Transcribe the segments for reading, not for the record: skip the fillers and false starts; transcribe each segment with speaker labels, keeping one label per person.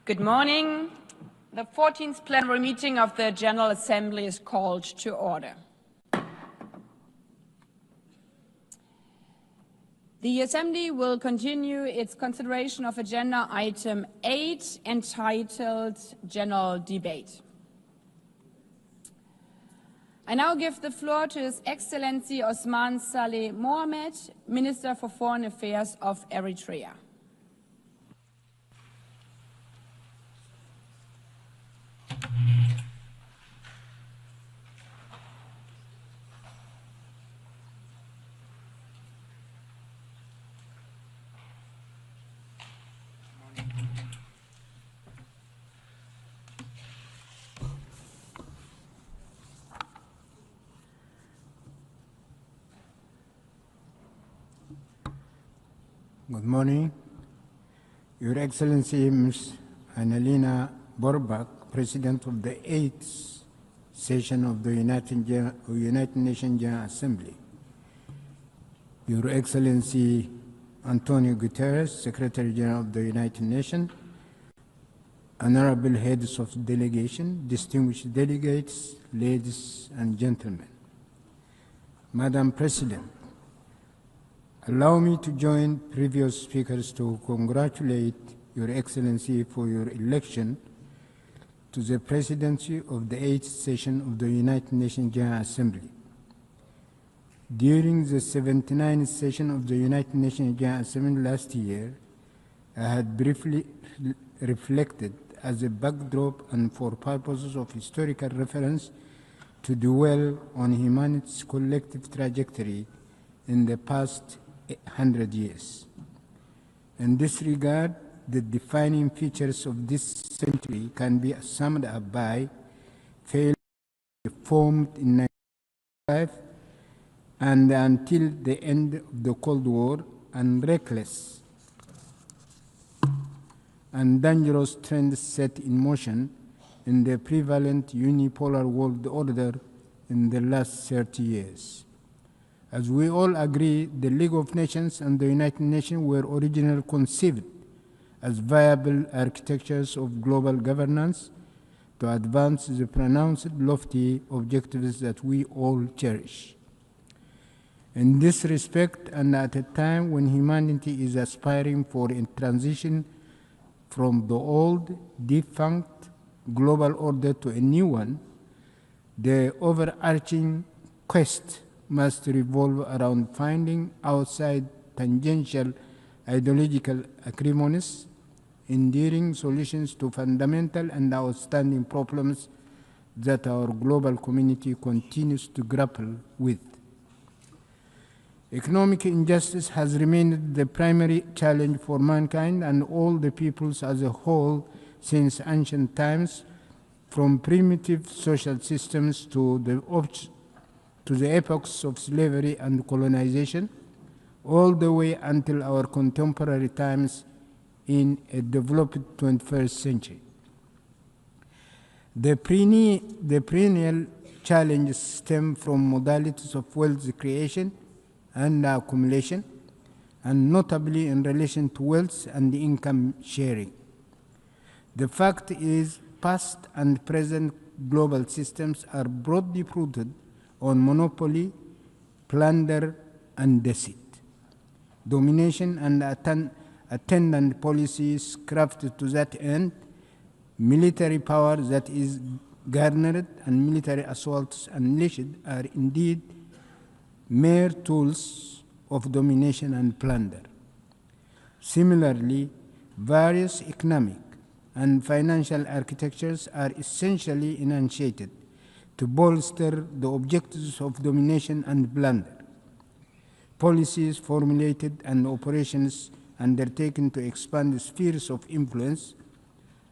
Speaker 1: Good morning. The 14th plenary meeting of the General Assembly is called to order. The Assembly will continue its consideration of Agenda Item 8, entitled General Debate. I now give the floor to His Excellency Osman Saleh Mohammed, Minister for Foreign Affairs of Eritrea.
Speaker 2: Good morning. Your Excellency Ms. Annalena Borbak, President of the 8th session of the United Nations General Assembly. Your Excellency Antonio Guterres, Secretary General of the United Nations, honorable heads of delegation, distinguished delegates, ladies and gentlemen. Madam President, allow me to join previous speakers to congratulate Your Excellency for your election to the presidency of the 8th session of the United Nations General Assembly. During the 79th session of the United Nations General Assembly last year, I had briefly reflected as a backdrop and for purposes of historical reference to dwell on humanity's collective trajectory in the past 100 years. In this regard, the defining features of this century can be summed up by failure formed in 1995 and until the end of the Cold War, and reckless and dangerous trends set in motion in the prevalent unipolar world order in the last 30 years. As we all agree, the League of Nations and the United Nations were originally conceived as viable architectures of global governance to advance the pronounced lofty objectives that we all cherish. In this respect, and at a time when humanity is aspiring for a transition from the old, defunct global order to a new one, the overarching quest must revolve around finding outside tangential ideological acrimonies, enduring solutions to fundamental and outstanding problems that our global community continues to grapple with. Economic injustice has remained the primary challenge for mankind and all the peoples as a whole since ancient times, from primitive social systems to the epochs of slavery and colonization, all the way until our contemporary times in a developed 21st century. The perennial challenges stem from modalities of wealth creation and accumulation, and notably in relation to wealth and income sharing. The fact is, past and present global systems are broadly rooted on monopoly, plunder, and deceit. Domination and attendant policies crafted to that end, military power that is garnered, and military assaults unleashed are indeed mere tools of domination and plunder. Similarly, various economic and financial architectures are essentially enunciated to bolster the objectives of domination and plunder. Policies formulated and operations undertaken to expand the spheres of influence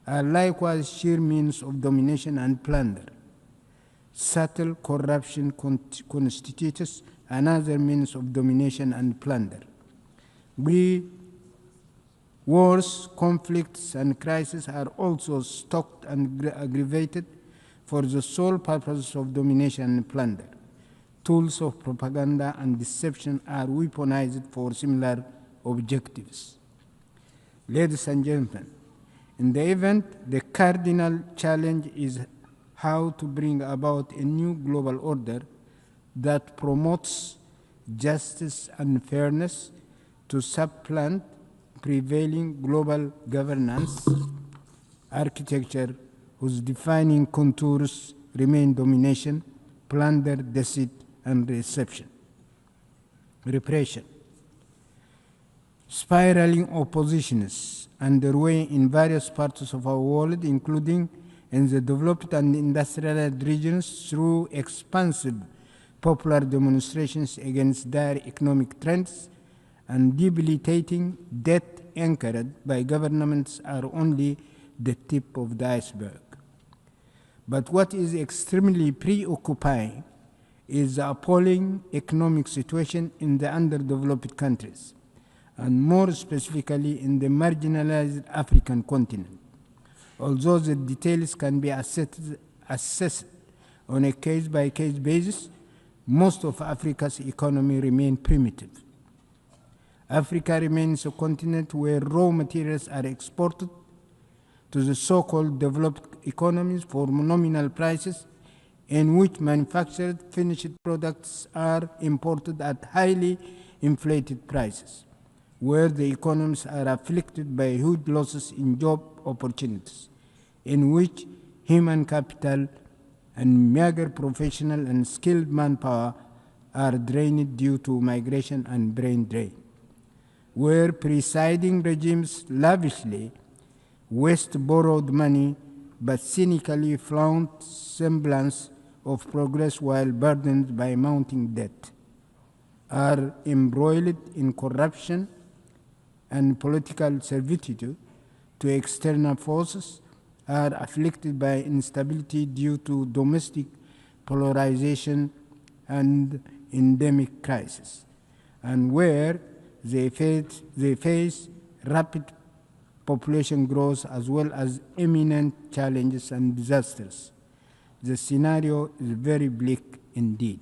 Speaker 2: are likewise sheer means of domination and plunder. Subtle corruption constitutes another means of domination and plunder. Wars, conflicts, and crises are also stoked and aggravated for the sole purpose of domination and plunder. Tools of propaganda and deception are weaponized for similar objectives. Ladies and gentlemen, In the event, the cardinal challenge is how to bring about a new global order that promotes justice and fairness to supplant prevailing global governance architecture whose defining contours remain domination, plunder, deceit, and repression. Spiraling oppositions underway in various parts of our world, including in the developed and industrialized regions, through expansive popular demonstrations against dire economic trends and debilitating debt anchored by governments, are only the tip of the iceberg. But what is extremely preoccupying is the appalling economic situation in the underdeveloped countries, and more specifically in the marginalized African continent. Although the details can be assessed on a case-by-case basis, most of Africa's economy remains primitive. Africa remains a continent where raw materials are exported to the so-called developed economies for nominal prices, in which manufactured finished products are imported at highly inflated prices, where the economies are afflicted by huge losses in job opportunities, in which human capital and meager professional and skilled manpower are drained due to migration and brain drain, where presiding regimes lavishly waste borrowed money but cynically flaunt semblance of progress while burdened by mounting debt, are embroiled in corruption and political servitude to external forces, are afflicted by instability due to domestic polarization and endemic crisis, and where they face rapid population growth as well as imminent challenges and disasters. The scenario is very bleak indeed.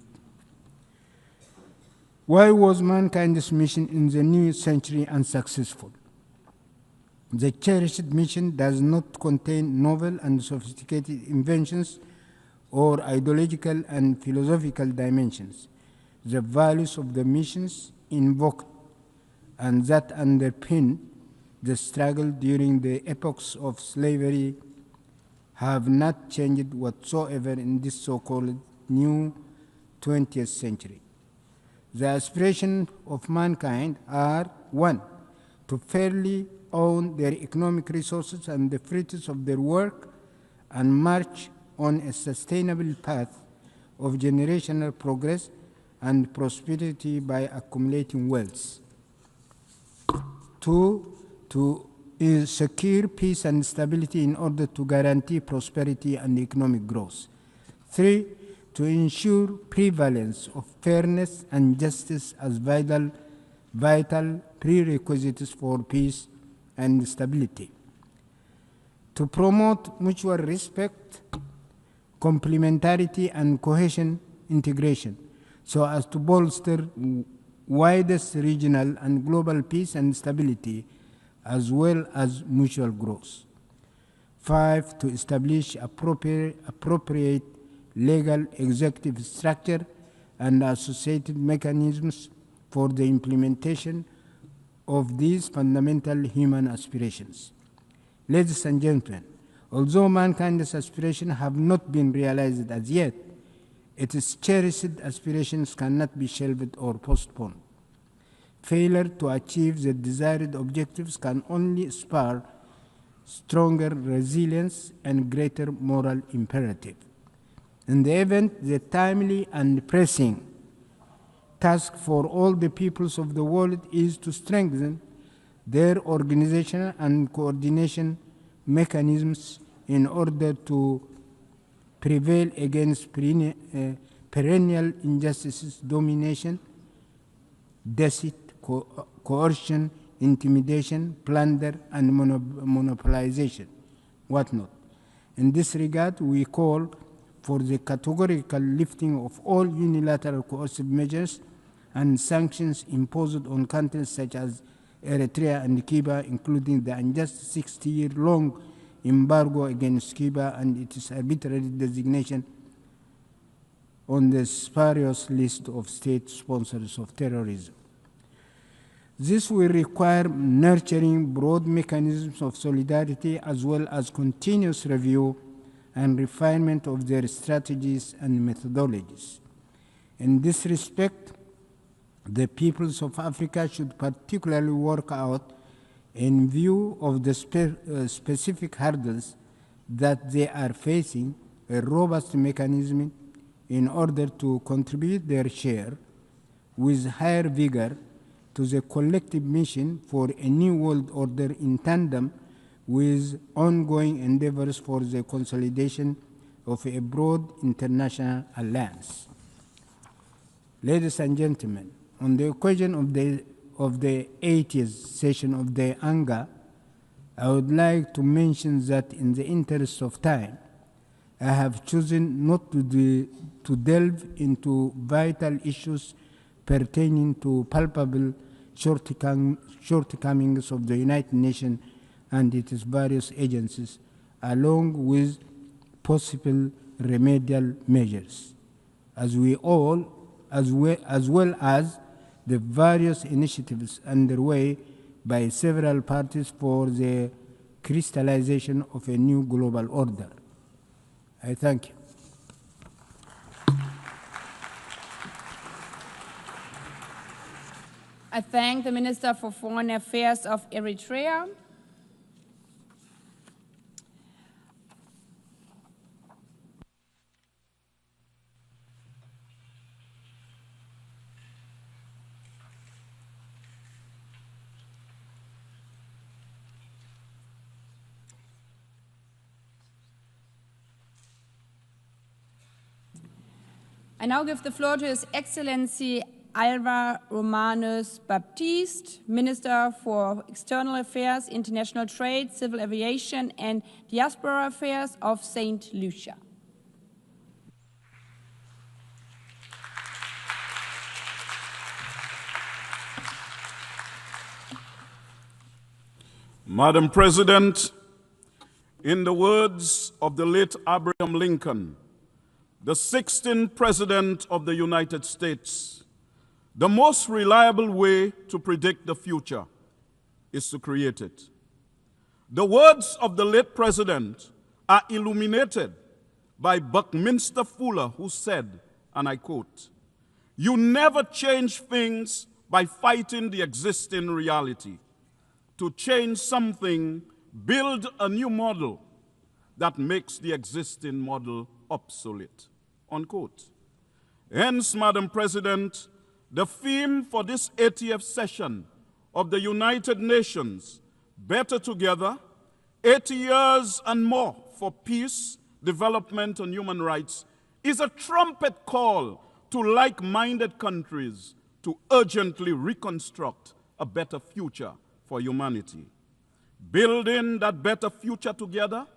Speaker 2: Why was mankind's mission in the new century unsuccessful? The cherished mission does not contain novel and sophisticated inventions or ideological and philosophical dimensions. The values of the missions invoked and that underpin the struggle during the epochs of slavery have not changed whatsoever in this so-called new 20th century. The aspirations of mankind are: 1, to fairly own their economic resources and the fruits of their work and march on a sustainable path of generational progress and prosperity by accumulating wealth. 2, to secure peace and stability in order to guarantee prosperity and economic growth. 3, to ensure prevalence of fairness and justice as vital prerequisites for peace and stability. To promote mutual respect, complementarity, and cohesion integration, so as to bolster widest regional and global peace and stability, as well as mutual growth. 5, to establish appropriate legal executive structure and associated mechanisms for the implementation of these fundamental human aspirations. Ladies and gentlemen, although mankind's aspirations have not been realized as yet, its cherished aspirations cannot be shelved or postponed. Failure to achieve the desired objectives can only spur stronger resilience and greater moral imperative. In the event, the timely and pressing task for all the peoples of the world is to strengthen their organizational and coordination mechanisms in order to prevail against perennial injustices, domination, deceit, coercion, intimidation, plunder, and monopolization, whatnot. In this regard, we call for the categorical lifting of all unilateral coercive measures and sanctions imposed on countries such as Eritrea and Cuba, including the unjust 60-year-long embargo against Cuba and its arbitrary designation on the spurious list of state sponsors of terrorism. This will require nurturing broad mechanisms of solidarity as well as continuous review and refinement of their strategies and methodologies. In this respect, the peoples of Africa should particularly work out, in view of the specific hurdles that they are facing, a robust mechanism in order to contribute their share with higher vigor to the collective mission for a new world order in tandem with ongoing endeavors for the consolidation of a broad international alliance. Ladies and gentlemen, on the occasion of the 80th session of the ANGA, I would like to mention that in the interest of time, I have chosen not to delve into vital issues pertaining to palpable shortcomings of the United Nations and its various agencies, along with possible remedial measures, as well as the various initiatives underway by several parties for the crystallization of a new global order. I thank you.
Speaker 1: I thank the Minister for Foreign Affairs of Eritrea. I now give the floor to His Excellency Alva Romanus Baptiste, Minister for External Affairs, International Trade, Civil Aviation and Diaspora Affairs of St. Lucia.
Speaker 3: Madam President, in the words of the late Abraham Lincoln, the 16th President of the United States, the most reliable way to predict the future is to create it. The words of the late President are illuminated by Buckminster Fuller, who said, and I quote, "You never change things by fighting the existing reality. To change something, build a new model that makes the existing model obsolete," unquote. Hence, Madam President, the theme for this 80th session of the United Nations, Better Together, 80 years and more for peace, development, and human rights, is a trumpet call to like-minded countries to urgently reconstruct a better future for humanity. Building that better future together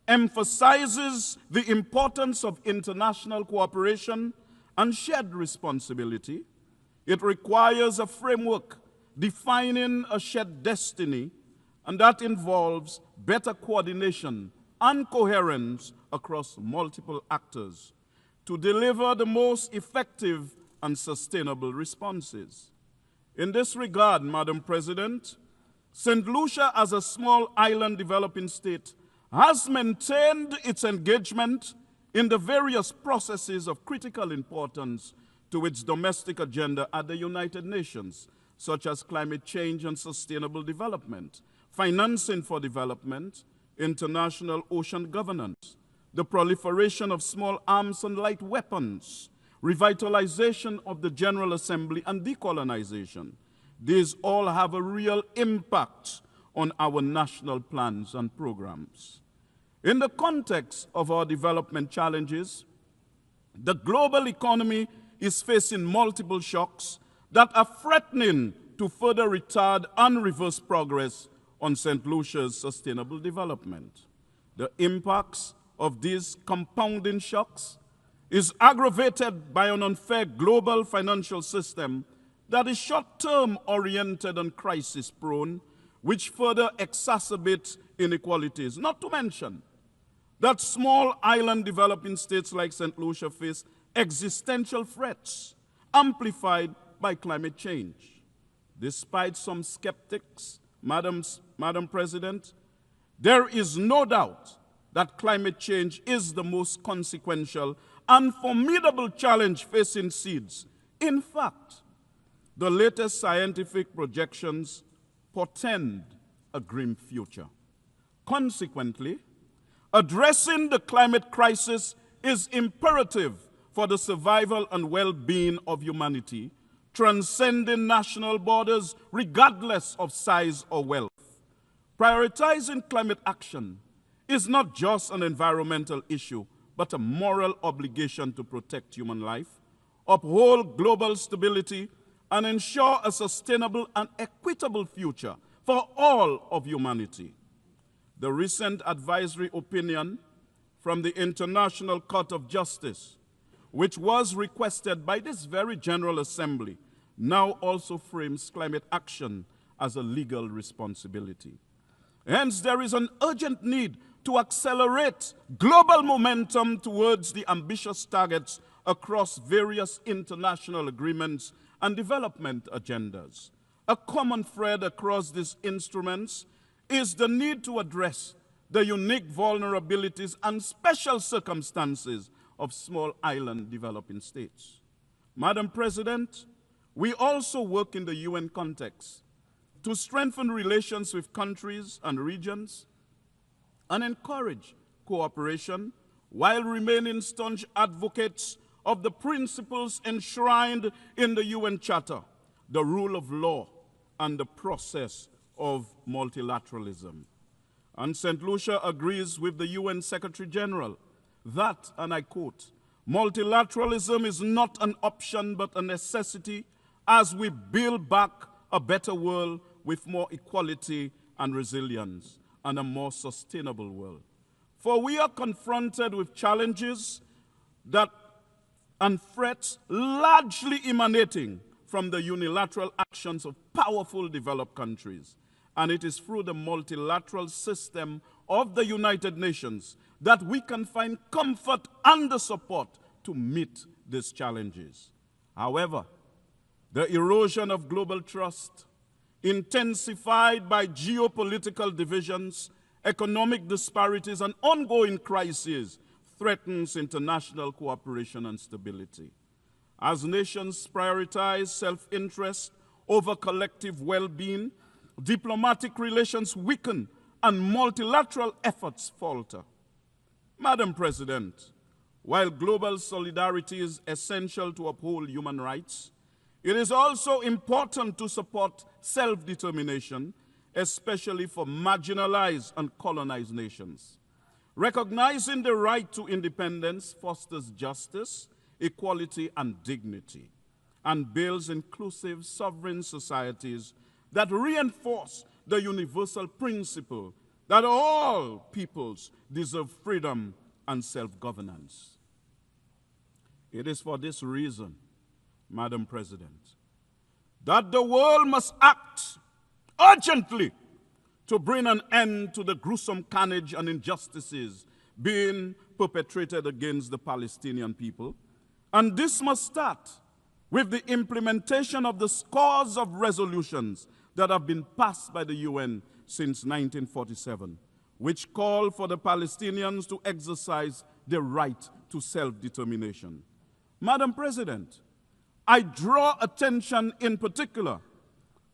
Speaker 3: emphasizes the importance of international cooperation and shared responsibility. It requires a framework defining a shared destiny, and that involves better coordination and coherence across multiple actors to deliver the most effective and sustainable responses. In this regard, Madam President, St. Lucia, as a small island developing state, has maintained its engagement in the various processes of critical importance to its domestic agenda at the United Nations, such as climate change and sustainable development, financing for development, international ocean governance, the proliferation of small arms and light weapons, revitalization of the General Assembly, and decolonization. These all have a real impact on our national plans and programs. In the context of our development challenges, the global economy is facing multiple shocks that are threatening to further retard and reverse progress on St. Lucia's sustainable development. The impacts of these compounding shocks is aggravated by an unfair global financial system that is short-term oriented and crisis-prone, which further exacerbates inequalities. Not to mention that small island developing states like St. Lucia face existential threats amplified by climate change. Despite some skeptics, Madam President, there is no doubt that climate change is the most consequential and formidable challenge facing seeds. In fact, the latest scientific projections portend a grim future. Consequently, addressing the climate crisis is imperative for the survival and well-being of humanity, transcending national borders regardless of size or wealth. Prioritizing climate action is not just an environmental issue, but a moral obligation to protect human life, uphold global stability, and ensure a sustainable and equitable future for all of humanity. The recent advisory opinion from the International Court of Justice, which was requested by this very General Assembly, now also frames climate action as a legal responsibility. Hence, there is an urgent need to accelerate global momentum towards the ambitious targets across various international agreements and development agendas. A common thread across these instruments is the need to address the unique vulnerabilities and special circumstances of small island developing states. Madam President, we also work in the UN context to strengthen relations with countries and regions and encourage cooperation while remaining staunch advocates of the principles enshrined in the UN Charter, the rule of law, and the process of multilateralism. And St. Lucia agrees with the UN Secretary General that, and I quote, multilateralism is not an option but a necessity as we build back a better world with more equality and resilience and a more sustainable world. For we are confronted with challenges and threats largely emanating from the unilateral actions of powerful developed countries. And it is through the multilateral system of the United Nations that we can find comfort and the support to meet these challenges. However, the erosion of global trust, intensified by geopolitical divisions, economic disparities, and ongoing crises, threatens international cooperation and stability. As nations prioritize self-interest over collective well-being, diplomatic relations weaken and multilateral efforts falter. Madam President, while global solidarity is essential to uphold human rights, it is also important to support self-determination, especially for marginalized and colonized nations. Recognizing the right to independence fosters justice, equality, and dignity, and builds inclusive, sovereign societies that reinforce the universal principle that all peoples deserve freedom and self-governance. It is for this reason, Madam President, that the world must act urgently to bring an end to the gruesome carnage and injustices being perpetrated against the Palestinian people. And this must start with the implementation of the scores of resolutions that have been passed by the UN since 1947, which call for the Palestinians to exercise their right to self-determination. Madam President, I draw attention in particular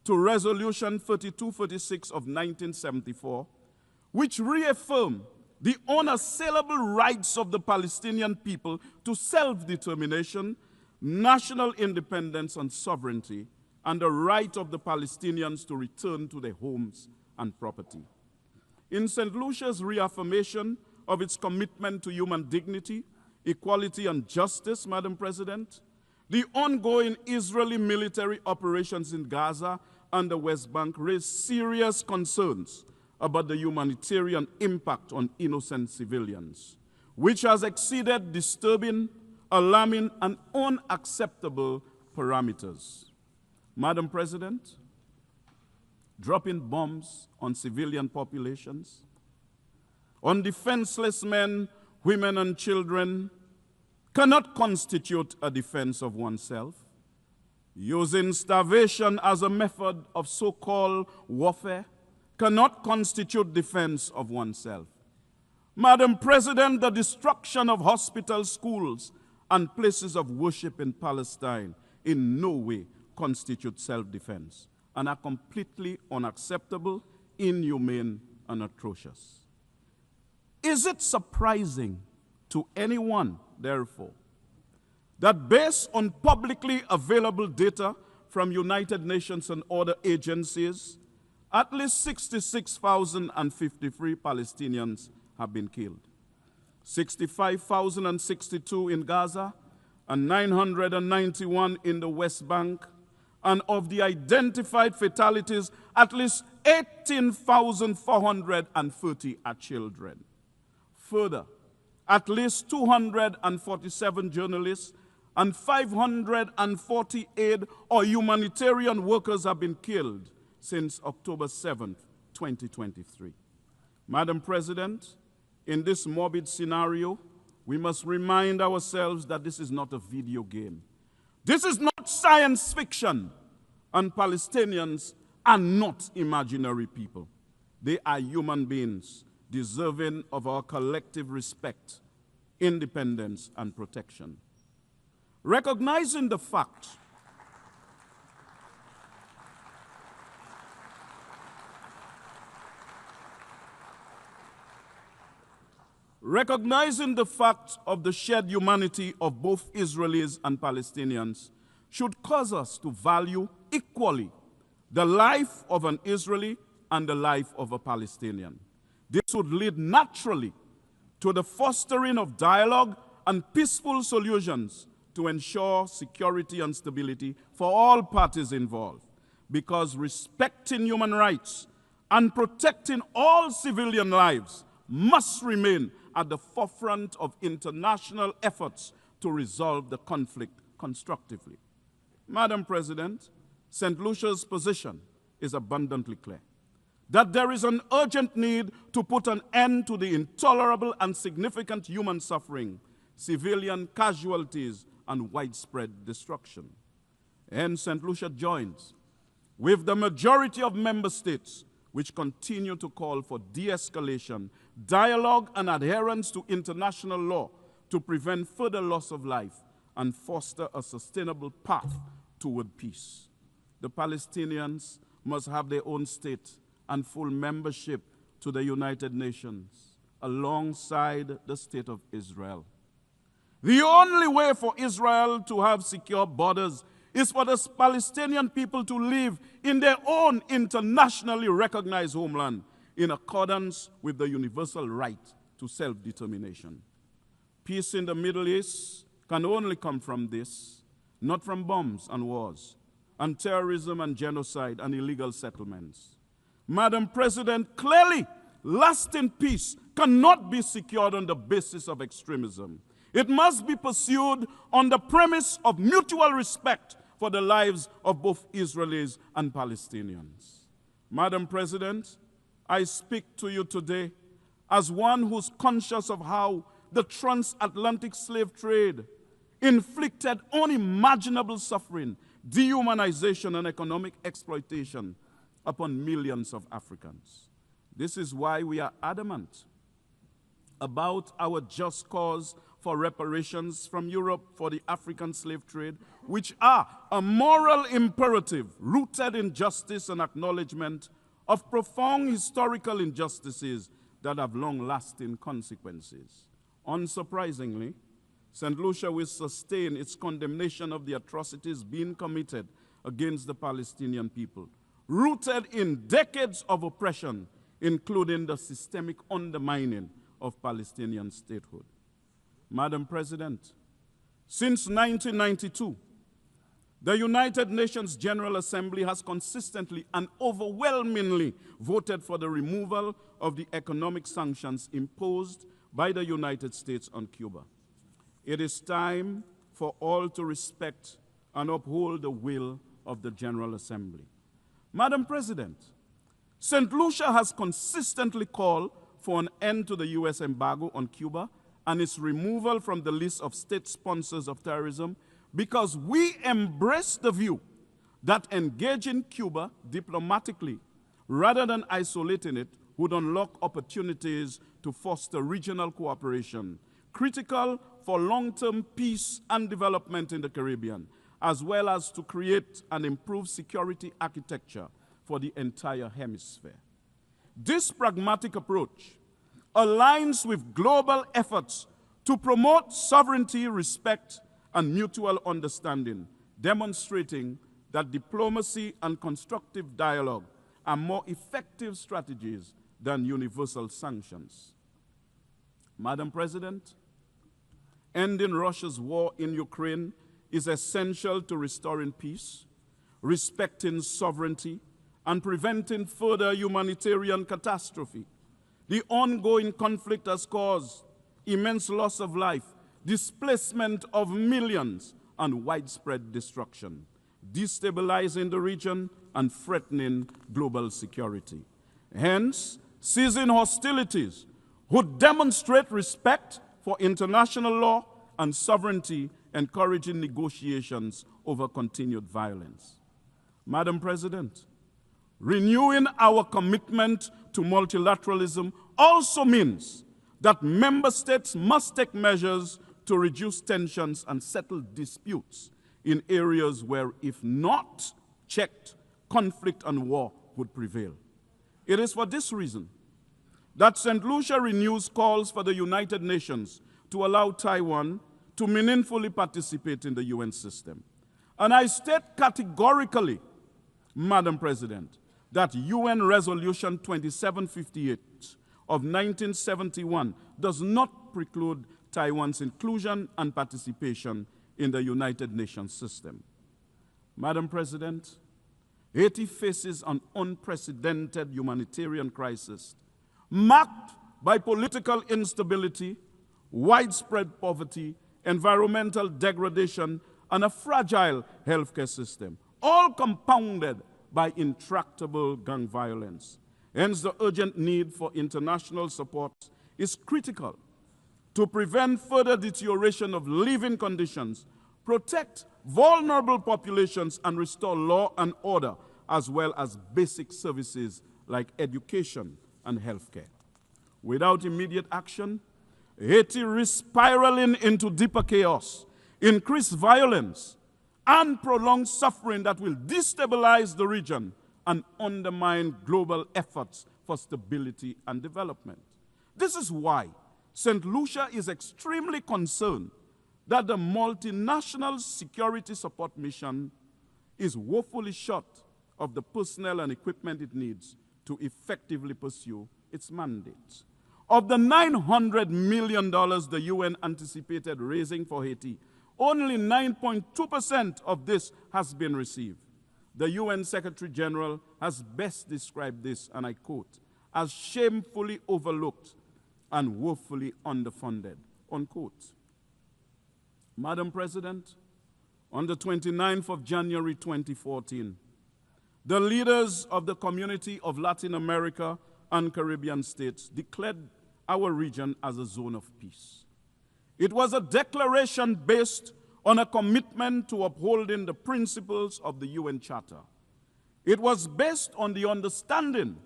Speaker 3: to Resolution 3246 of 1974, which reaffirmed the unassailable rights of the Palestinian people to self-determination, national independence and sovereignty, and the right of the Palestinians to return to their homes and property. In St. Lucia's reaffirmation of its commitment to human dignity, equality, and justice, Madam President, the ongoing Israeli military operations in Gaza and the West Bank raise serious concerns about the humanitarian impact on innocent civilians, which has exceeded disturbing, alarming, and unacceptable parameters. Madam President, dropping bombs on civilian populations, on defenseless men, women, and children, cannot constitute a defense of oneself. Using starvation as a method of so-called warfare cannot constitute defense of oneself. Madam President, the destruction of hospitals, schools, and places of worship in Palestine in no way constitute self-defense and are completely unacceptable, inhumane, and atrocious. Is it surprising to anyone, therefore, that based on publicly available data from United Nations and other agencies, at least 66,053 Palestinians have been killed, 65,062 in Gaza, and 991 in the West Bank, and of the identified fatalities, at least 18,430 are children. Further, at least 247 journalists and 540 aid or humanitarian workers have been killed since October 7th, 2023. Madam President, in this morbid scenario, we must remind ourselves that this is not a video game. This is not science fiction, and Palestinians are not imaginary people. They are human beings deserving of our collective respect, independence, and protection. Recognizing the fact of the shared humanity of both Israelis and Palestinians should cause us to value equally the life of an Israeli and the life of a Palestinian. This would lead naturally to the fostering of dialogue and peaceful solutions to ensure security and stability for all parties involved, because respecting human rights and protecting all civilian lives must remain at the forefront of international efforts to resolve the conflict constructively. Madam President, St. Lucia's position is abundantly clear that there is an urgent need to put an end to the intolerable and significant human suffering, civilian casualties, and widespread destruction. Hence, St. Lucia joins with the majority of member states which continue to call for de-escalation, dialogue, and adherence to international law to prevent further loss of life and foster a sustainable path toward peace. The Palestinians must have their own state and full membership to the United Nations alongside the state of Israel. The only way for Israel to have secure borders is for the Palestinian people to live in their own internationally recognized homeland in accordance with the universal right to self-determination. Peace in the Middle East can only come from this, not from bombs and wars, and terrorism and genocide and illegal settlements. Madam President, clearly, lasting peace cannot be secured on the basis of extremism. It must be pursued on the premise of mutual respect for the lives of both Israelis and Palestinians. Madam President, I speak to you today as one who's conscious of how the transatlantic slave trade inflicted unimaginable suffering, dehumanization, and economic exploitation upon millions of Africans. This is why we are adamant about our just cause for reparations from Europe for the African slave trade, which are a moral imperative rooted in justice and acknowledgement of profound historical injustices that have long-lasting consequences. Unsurprisingly, St. Lucia will sustain its condemnation of the atrocities being committed against the Palestinian people, rooted in decades of oppression, including the systemic undermining of Palestinian statehood. Madam President, since 1992, the United Nations General Assembly has consistently and overwhelmingly voted for the removal of the economic sanctions imposed by the United States on Cuba. It is time for all to respect and uphold the will of the General Assembly. Madam President, St. Lucia has consistently called for an end to the U.S. embargo on Cuba and its removal from the list of state sponsors of terrorism because we embrace the view that engaging Cuba diplomatically rather than isolating it would unlock opportunities to foster regional cooperation, critical for long-term peace and development in the Caribbean, as well as to create an improved security architecture for the entire hemisphere. This pragmatic approach aligns with global efforts to promote sovereignty, respect, and mutual understanding, demonstrating that diplomacy and constructive dialogue are more effective strategies than universal sanctions. Madam President, ending Russia's war in Ukraine is essential to restoring peace, respecting sovereignty, and preventing further humanitarian catastrophe. The ongoing conflict has caused immense loss of life, displacement of millions, and widespread destruction, destabilizing the region and threatening global security. Hence, ceasing hostilities would demonstrate respect for international law and sovereignty, encouraging negotiations over continued violence. Madam President, renewing our commitment to multilateralism also means that member states must take measures to reduce tensions and settle disputes in areas where, if not checked, conflict and war would prevail. It is for this reason that St. Lucia renews calls for the United Nations to allow Taiwan to meaningfully participate in the UN system. And I state categorically, Madam President, that UN Resolution 2758 of 1971 does not preclude Taiwan's inclusion and participation in the United Nations system. Madam President, Haiti faces an unprecedented humanitarian crisis marked by political instability, widespread poverty, environmental degradation, and a fragile healthcare system, all compounded by intractable gang violence. Hence, the urgent need for international support is critical to prevent further deterioration of living conditions, protect vulnerable populations, and restore law and order, as well as basic services like education and healthcare. Without immediate action, Haiti risks spiraling into deeper chaos, increased violence, and prolonged suffering that will destabilize the region and undermine global efforts for stability and development. This is why St. Lucia is extremely concerned that the multinational security support mission is woefully short of the personnel and equipment it needs to effectively pursue its mandate. Of the $900 million the UN anticipated raising for Haiti, only 9.2% of this has been received. The UN Secretary General has best described this, and I quote, as shamefully overlooked and woefully underfunded, unquote. Madam President, on the 29th of January 2014, the leaders of the Community of Latin America and Caribbean states declared our region as a zone of peace. It was a declaration based on a commitment to upholding the principles of the UN Charter. It was based on the understanding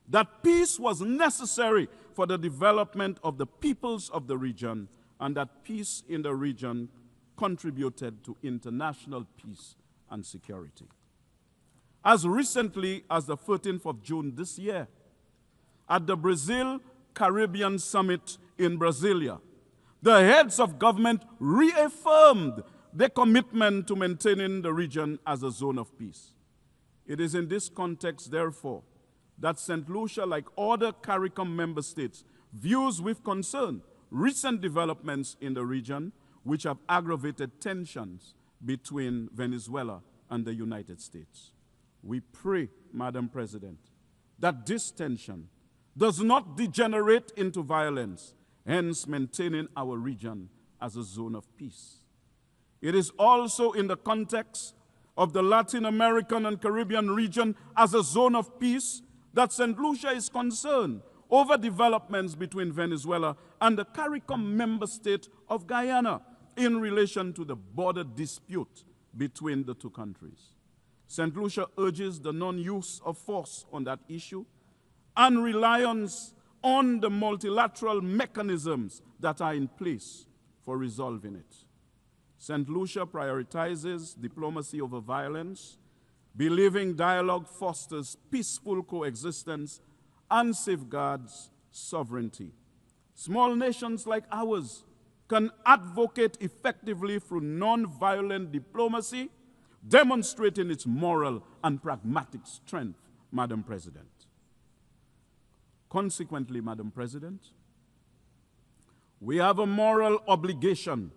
Speaker 3: that peace was necessary for the development of the peoples of the region, and that peace in the region contributed to international peace and security. As recently as the 13th of June this year, at the Brazil Caribbean Summit in Brasilia, the heads of government reaffirmed their commitment to maintaining the region as a zone of peace. It is in this context, therefore, that St. Lucia, like other CARICOM member states, views with concern recent developments in the region which have aggravated tensions between Venezuela and the United States. We pray, Madam President, that this tension does not degenerate into violence, hence maintaining our region as a zone of peace. It is also in the context of the Latin American and Caribbean region as a zone of peace that St. Lucia is concerned over developments between Venezuela and the CARICOM member state of Guyana in relation to the border dispute between the two countries. St. Lucia urges the non-use of force on that issue and reliance on the multilateral mechanisms that are in place for resolving it. St. Lucia prioritizes diplomacy over violence, believing dialogue fosters peaceful coexistence and safeguards sovereignty. Small nations like ours can advocate effectively through non-violent diplomacy, demonstrating its moral and pragmatic strength, Madam President. Consequently, Madam President, we have a moral obligation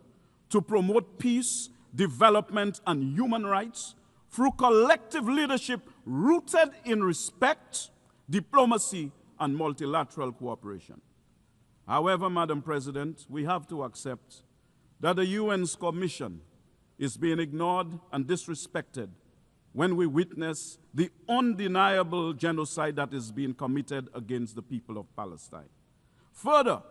Speaker 3: to promote peace, development, and human rights through collective leadership rooted in respect, diplomacy, and multilateral cooperation. However, Madam President, we have to accept that the UN's commission is being ignored and disrespected when we witness the undeniable genocide that is being committed against the people of Palestine. Further,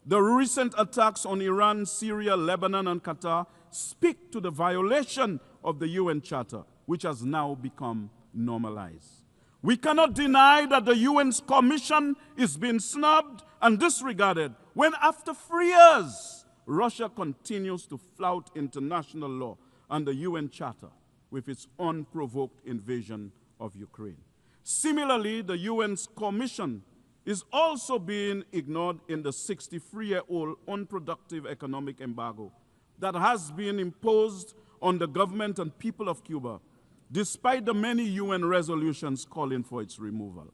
Speaker 3: the recent attacks on Iran, Syria, Lebanon, and Qatar speak to the violation of the UN Charter, which has now become normalized. We cannot deny that the UN's commission is being snubbed and disregarded when, after 3 years, Russia continues to flout international law and the UN Charter with its unprovoked invasion of Ukraine. Similarly, the UN's commission is also being ignored in the 63-year-old unproductive economic embargo that has been imposed on the government and people of Cuba, despite the many UN resolutions calling for its removal.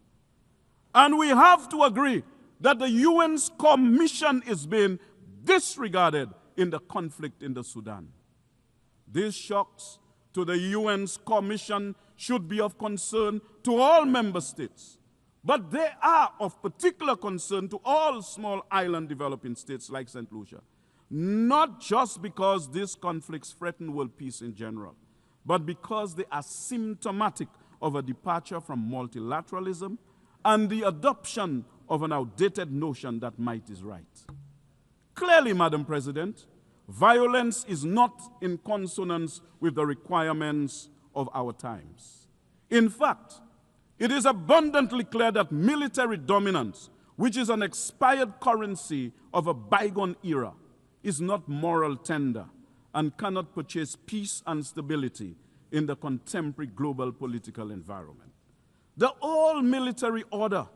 Speaker 3: And we have to agree that the UN's commission is being disregarded in the conflict in the Sudan. These shocks to the UN's commission should be of concern to all member states, but they are of particular concern to all small island developing states like St. Lucia, not just because these conflicts threaten world peace in general, but because they are symptomatic of a departure from multilateralism and the adoption of an outdated notion that might is right. Clearly, Madam President, violence is not in consonance with the requirements of our times. In fact, it is abundantly clear that military dominance, which is an expired currency of a bygone era, is not moral tender and cannot purchase peace and stability in the contemporary global political environment. The old military order,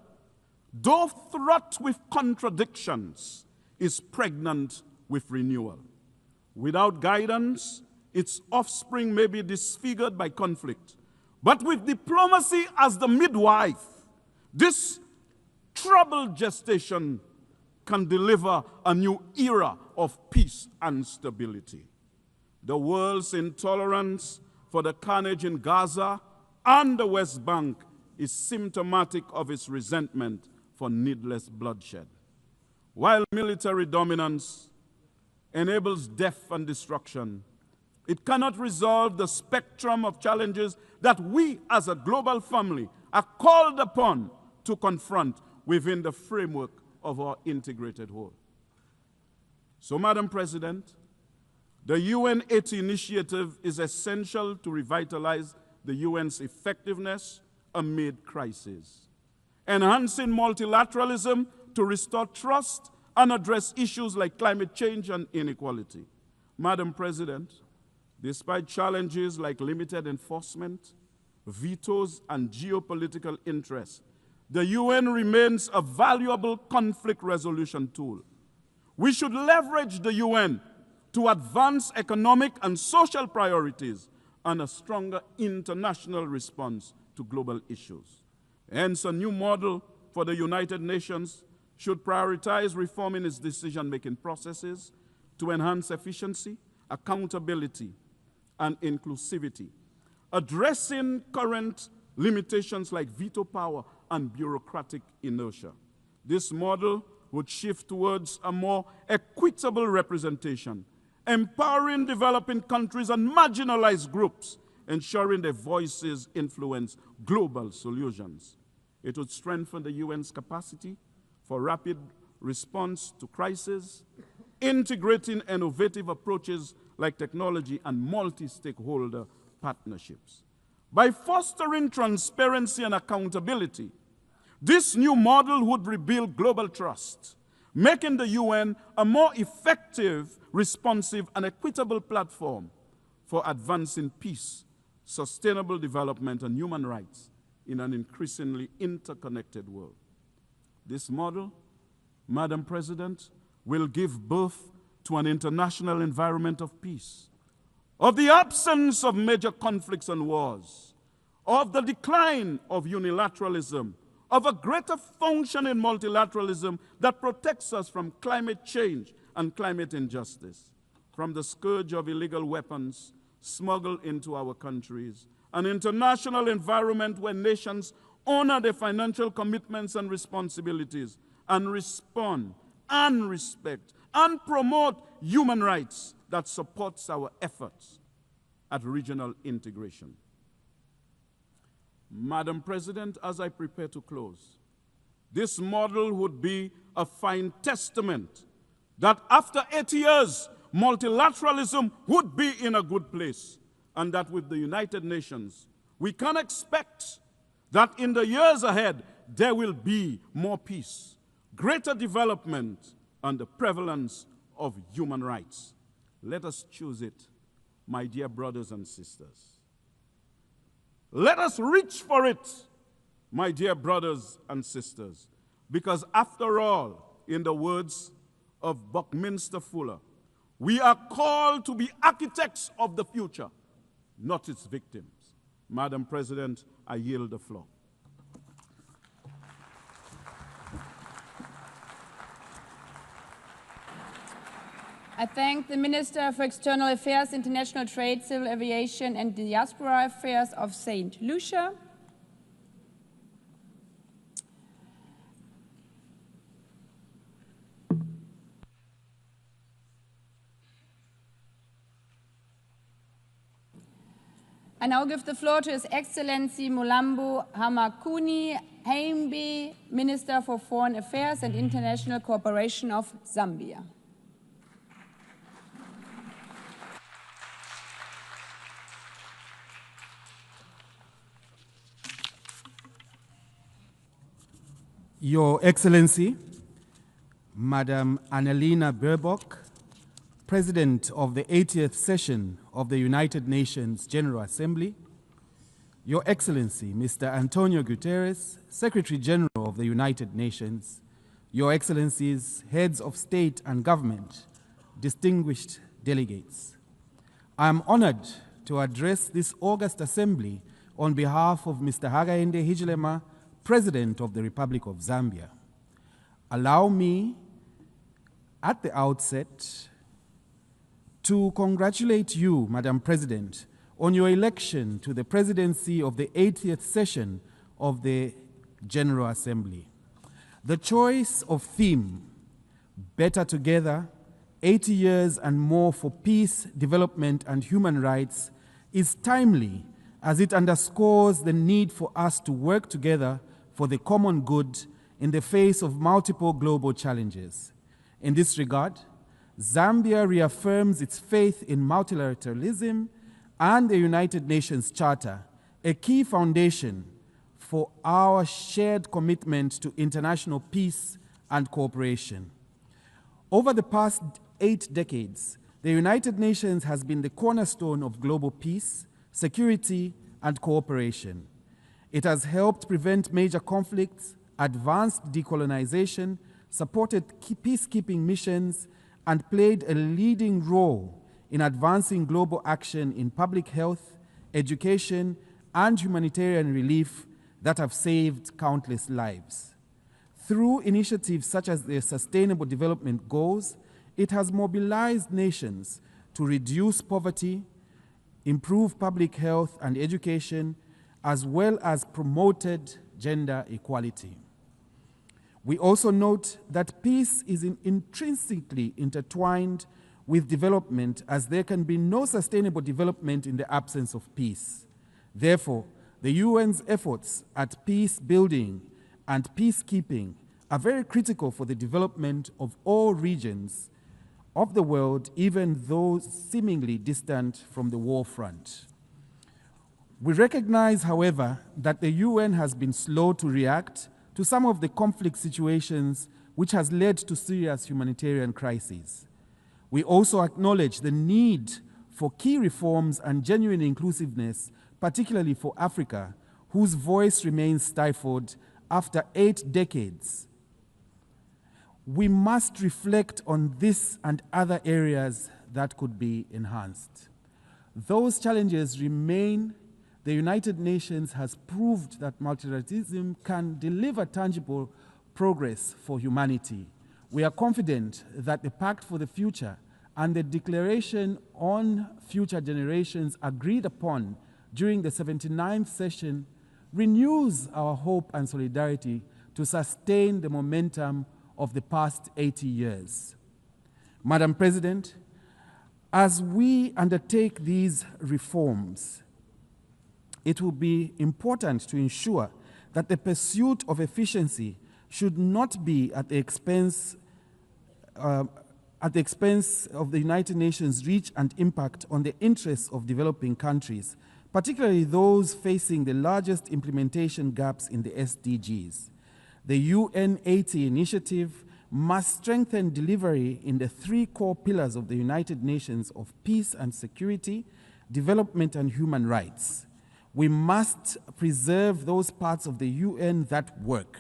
Speaker 3: though fraught with contradictions, is pregnant with renewal. Without guidance, its offspring may be disfigured by conflict. But with diplomacy as the midwife, this troubled gestation can deliver a new era of peace and stability. The world's intolerance for the carnage in Gaza and the West Bank is symptomatic of its resentment for needless bloodshed. While military dominance enables death and destruction, it cannot resolve the spectrum of challenges that we as a global family are called upon to confront within the framework of our integrated whole. So, Madam President, the UN 80 initiative is essential to revitalize the UN's effectiveness amid crisis, enhancing multilateralism to restore trust and address issues like climate change and inequality. Madam President, despite challenges like limited enforcement, vetoes, and geopolitical interests, the UN remains a valuable conflict resolution tool. We should leverage the UN to advance economic and social priorities and a stronger international response to global issues. Hence, a new model for the United Nations should prioritize reforming its decision-making processes to enhance efficiency, accountability, and inclusivity, addressing current limitations like veto power and bureaucratic inertia. This model would shift towards a more equitable representation, empowering developing countries and marginalized groups, ensuring their voices influence global solutions. It would strengthen the UN's capacity for rapid response to crisis, integrating innovative approaches like technology and multi-stakeholder partnerships. By fostering transparency and accountability, this new model would rebuild global trust, making the UN a more effective, responsive, and equitable platform for advancing peace, sustainable development, and human rights in an increasingly interconnected world. This model, Madam President, will give birth to an international environment of peace, of the absence of major conflicts and wars, of the decline of unilateralism, of a greater function in multilateralism that protects us from climate change and climate injustice, from the scourge of illegal weapons smuggled into our countries, an international environment where nations honor their financial commitments and responsibilities and respond and respect and promote human rights that supports our efforts at regional integration. Madam President, as I prepare to close, this model would be a fine testament that after 80 years, multilateralism would be in a good place, and that with the United Nations, we can expect that in the years ahead, there will be more peace, greater development, and the prevalence of human rights. Let us choose it, my dear brothers and sisters. Let us reach for it, my dear brothers and sisters, because after all, in the words of Buckminster Fuller, we are called to be architects of the future, not its victims. Madam President, I yield the floor.
Speaker 1: I thank the Minister for External Affairs, International Trade, Civil Aviation and Diaspora Affairs of St. Lucia. I now give the floor to His Excellency Mulambo Hamakuni Haimbe, Minister for Foreign Affairs and International Cooperation of Zambia.
Speaker 4: Your Excellency, Madam Annalena Baerbock, President of the 80th session of the United Nations General Assembly, Your Excellency, Mr. Antonio Guterres, Secretary General of the United Nations, Your Excellencies, Heads of State and Government, distinguished delegates. I am honored to address this August Assembly on behalf of Mr. Hakainde Hichilema, President of the Republic of Zambia. Allow me, at the outset, to congratulate you, Madam President, on your election to the presidency of the 80th session of the General Assembly. The choice of theme, Better Together, 80 years and more for peace, development, and human rights, is timely as it underscores the need for us to work together for the common good in the face of multiple global challenges. In this regard, Zambia reaffirms its faith in multilateralism and the United Nations Charter, a key foundation for our shared commitment to international peace and cooperation. Over the past 8 decades, the United Nations has been the cornerstone of global peace, security, and cooperation. It has helped prevent major conflicts, advanced decolonization, supported peacekeeping missions, and played a leading role in advancing global action in public health, education, and humanitarian relief that have saved countless lives. Through initiatives such as the Sustainable Development Goals, it has mobilized nations to reduce poverty, improve public health and education, as well as promoted gender equality. We also note that peace is intrinsically intertwined with development, as there can be no sustainable development in the absence of peace. Therefore, the UN's efforts at peace building and peacekeeping are very critical for the development of all regions of the world, even those seemingly distant from the war front. We recognize, however, that the UN has been slow to react to some of the conflict situations which has led to serious humanitarian crises. We also acknowledge the need for key reforms and genuine inclusiveness, particularly for Africa, whose voice remains stifled after 8 decades. We must reflect on this and other areas that could be enhanced. Those challenges remain. The United Nations has proved that multilateralism can deliver tangible progress for humanity. We are confident that the Pact for the Future and the Declaration on Future Generations agreed upon during the 79th session renews our hope and solidarity to sustain the momentum of the past 80 years. Madam President, as we undertake these reforms, it will be important to ensure that the pursuit of efficiency should not be at the expense of the United Nations' reach and impact on the interests of developing countries, particularly those facing the largest implementation gaps in the SDGs. The UN 80 initiative must strengthen delivery in the 3 core pillars of the United Nations of peace and security, development and human rights. We must preserve those parts of the UN that work.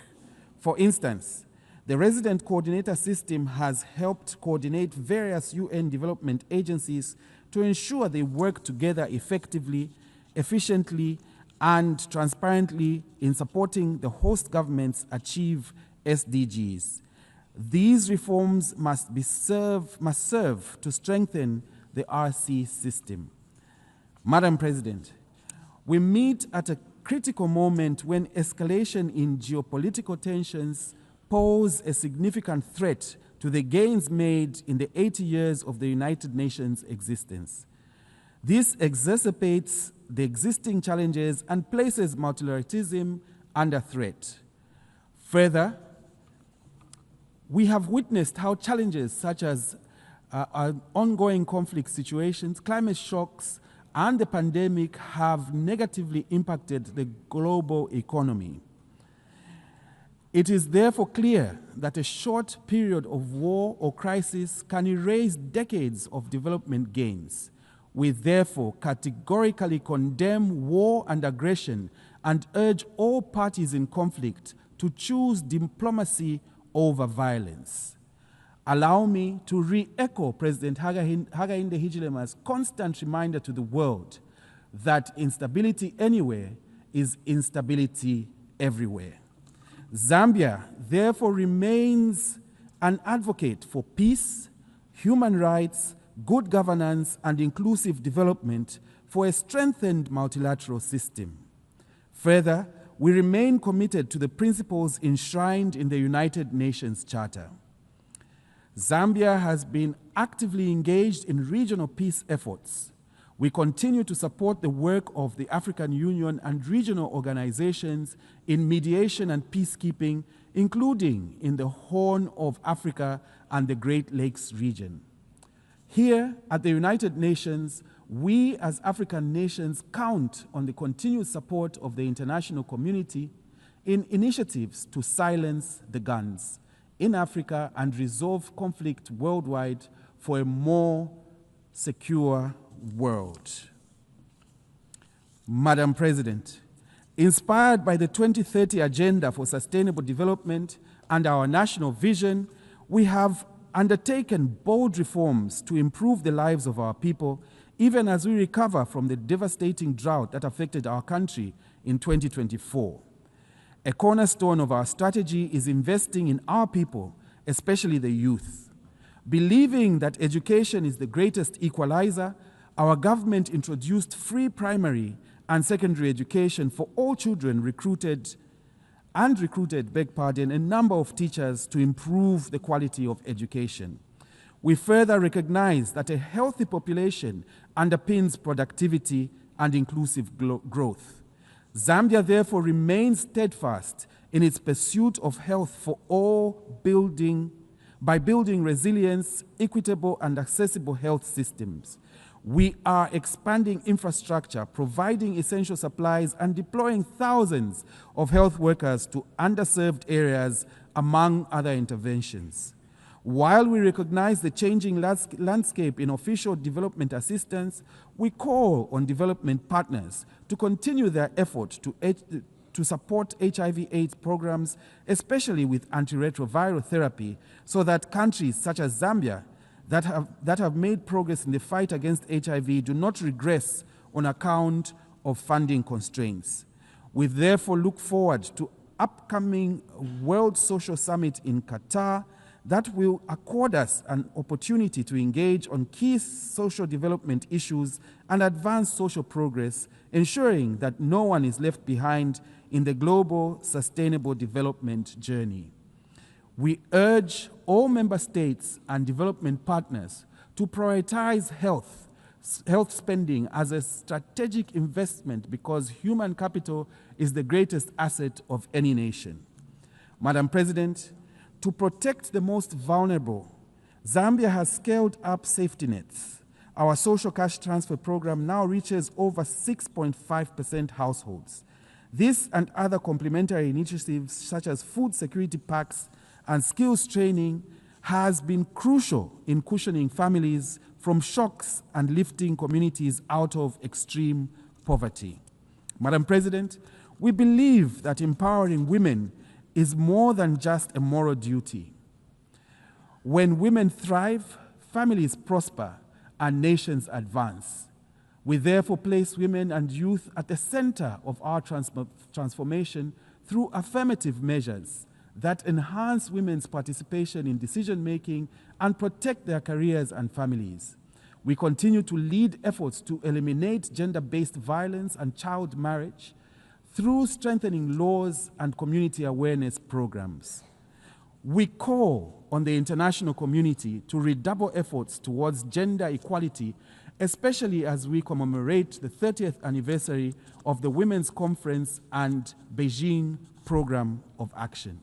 Speaker 4: For instance, the resident coordinator system has helped coordinate various UN development agencies to ensure they work together effectively, efficiently, and transparently in supporting the host governments achieve SDGs. These reforms must serve to strengthen the RC system. Madam President, we meet at a critical moment when escalation in geopolitical tensions pose a significant threat to the gains made in the 80 years of the United Nations' existence. This exacerbates the existing challenges and places multilateralism under threat. Further, we have witnessed how challenges such as ongoing conflict situations, climate shocks, and the pandemic have negatively impacted the global economy. It is therefore clear that a short period of war or crisis can erase decades of development gains. We therefore categorically condemn war and aggression and urge all parties in conflict to choose diplomacy over violence. Allow me to re-echo President Hakainde Hichilema's constant reminder to the world that instability anywhere is instability everywhere. Zambia therefore remains an advocate for peace, human rights, good governance, and inclusive development for a strengthened multilateral system. Further, we remain committed to the principles enshrined in the United Nations Charter. Zambia has been actively engaged in regional peace efforts. We continue to support the work of the African Union and regional organizations in mediation and peacekeeping, including in the Horn of Africa and the Great Lakes region. Here at the United Nations, we as African nations count on the continued support of the international community in initiatives to silence the guns in Africa and resolve conflict worldwide for a more secure world. Madam President, inspired by the 2030 Agenda for Sustainable Development and our national vision, we have undertaken bold reforms to improve the lives of our people, even as we recover from the devastating drought that affected our country in 2024. A cornerstone of our strategy is investing in our people, especially the youth. Believing that education is the greatest equalizer, our government introduced free primary and secondary education for all children, recruited a number of teachers to improve the quality of education. We further recognize that a healthy population underpins productivity and inclusive growth. Zambia therefore remains steadfast in its pursuit of health for all, by building resilience, equitable and accessible health systems. We are expanding infrastructure, providing essential supplies, and deploying thousands of health workers to underserved areas, among other interventions. While we recognize the changing landscape in official development assistance, we call on development partners to continue their effort to support HIV/AIDS programs, especially with antiretroviral therapy, so that countries such as Zambia that have made progress in the fight against HIV do not regress on account of funding constraints. We therefore look forward to upcoming World Social Summit in Qatar that will accord us an opportunity to engage on key social development issues and advance social progress, ensuring that no one is left behind in the global sustainable development journey. We urge all member states and development partners to prioritize health spending as a strategic investment because human capital is the greatest asset of any nation. Madam President, to protect the most vulnerable, Zambia has scaled up safety nets. Our social cash transfer program now reaches over 6.5% households. This and other complementary initiatives such as food security packs and skills training has been crucial in cushioning families from shocks and lifting communities out of extreme poverty. Madam President, we believe that empowering women is more than just a moral duty. When women thrive, families prosper and nations advance. We therefore place women and youth at the center of our transformation through affirmative measures that enhance women's participation in decision-making and protect their careers and families. We continue to lead efforts to eliminate gender-based violence and child marriage through strengthening laws and community awareness programs. We call on the international community to redouble efforts towards gender equality, especially as we commemorate the 30th anniversary of the Women's Conference and Beijing Program of Action.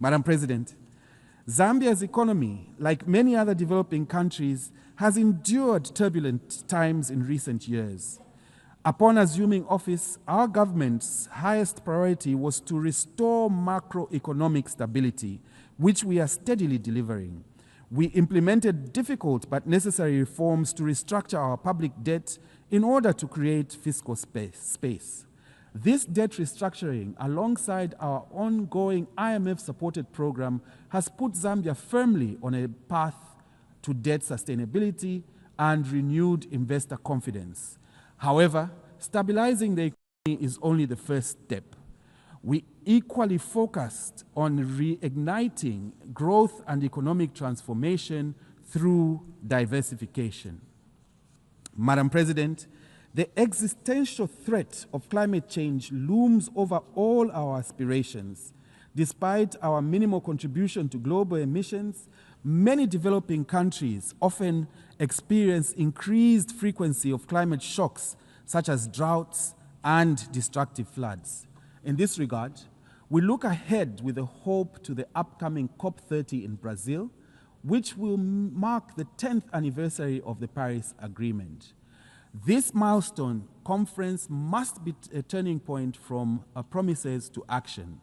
Speaker 4: Madam President, Zambia's economy, like many other developing countries, has endured turbulent times in recent years. Upon assuming office, our government's highest priority was to restore macroeconomic stability, which we are steadily delivering. We implemented difficult but necessary reforms to restructure our public debt in order to create fiscal space. This debt restructuring, alongside our ongoing IMF-supported program, has put Zambia firmly on a path to debt sustainability and renewed investor confidence. However, stabilizing the economy is only the first step. We equally focused on reigniting growth and economic transformation through diversification. Madam President, the existential threat of climate change looms over all our aspirations. Despite our minimal contribution to global emissions, many developing countries often experience increased frequency of climate shocks, such as droughts and destructive floods. In this regard, we look ahead with a hope to the upcoming COP30 in Brazil, which will mark the 10th anniversary of the Paris Agreement. This milestone conference must be a turning point from promises to action.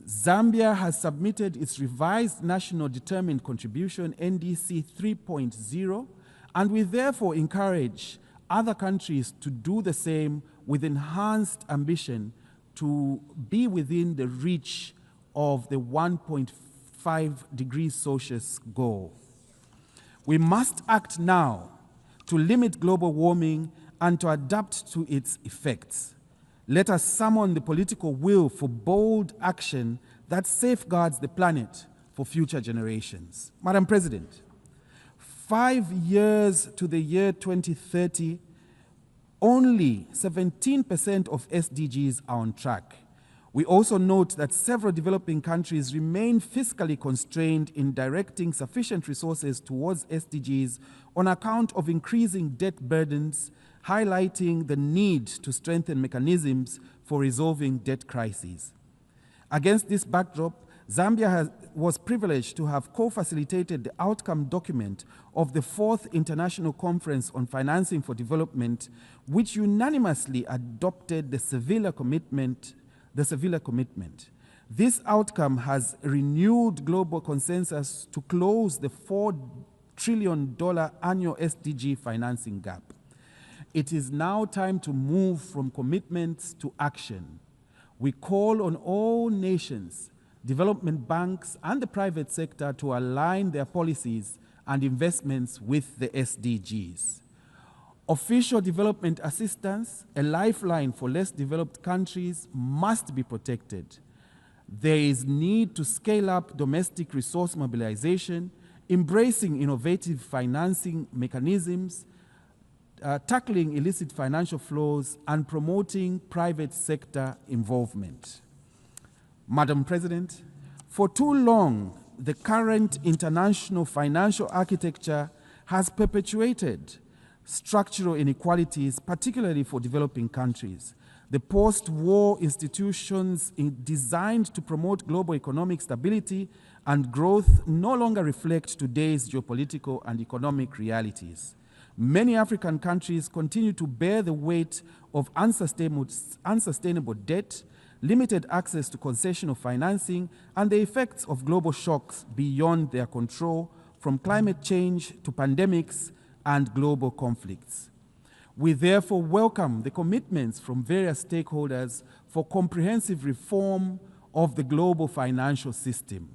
Speaker 4: Zambia has submitted its revised National Determined Contribution, NDC 3.0, and we therefore encourage other countries to do the same with enhanced ambition to be within the reach of the 1.5 degrees Celsius goal. We must act now to limit global warming and to adapt to its effects. Let us summon the political will for bold action that safeguards the planet for future generations. Madam President, 5 years to the year 2030, only 17% of SDGs are on track. We also note that several developing countries remain fiscally constrained in directing sufficient resources towards SDGs on account of increasing debt burdens highlighting the need to strengthen mechanisms for resolving debt crises. Against this backdrop, Zambia was privileged to have co-facilitated the outcome document of the 4th International Conference on Financing for Development, which unanimously adopted the Sevilla Commitment. This outcome has renewed global consensus to close the $4 trillion annual SDG financing gap. It is now time to move from commitments to action. We call on all nations, development banks, and the private sector to align their policies and investments with the SDGs. Official development assistance, a lifeline for less developed countries, must be protected. There is need to scale up domestic resource mobilization, embracing innovative financing mechanisms, tackling illicit financial flows, and promoting private sector involvement. Madam President, for too long, the current international financial architecture has perpetuated structural inequalities, particularly for developing countries. The post-war institutions designed to promote global economic stability and growth no longer reflect today's geopolitical and economic realities. Many African countries continue to bear the weight of unsustainable debt, limited access to concessional financing, and the effects of global shocks beyond their control, from climate change to pandemics and global conflicts. We therefore welcome the commitments from various stakeholders for comprehensive reform of the global financial system.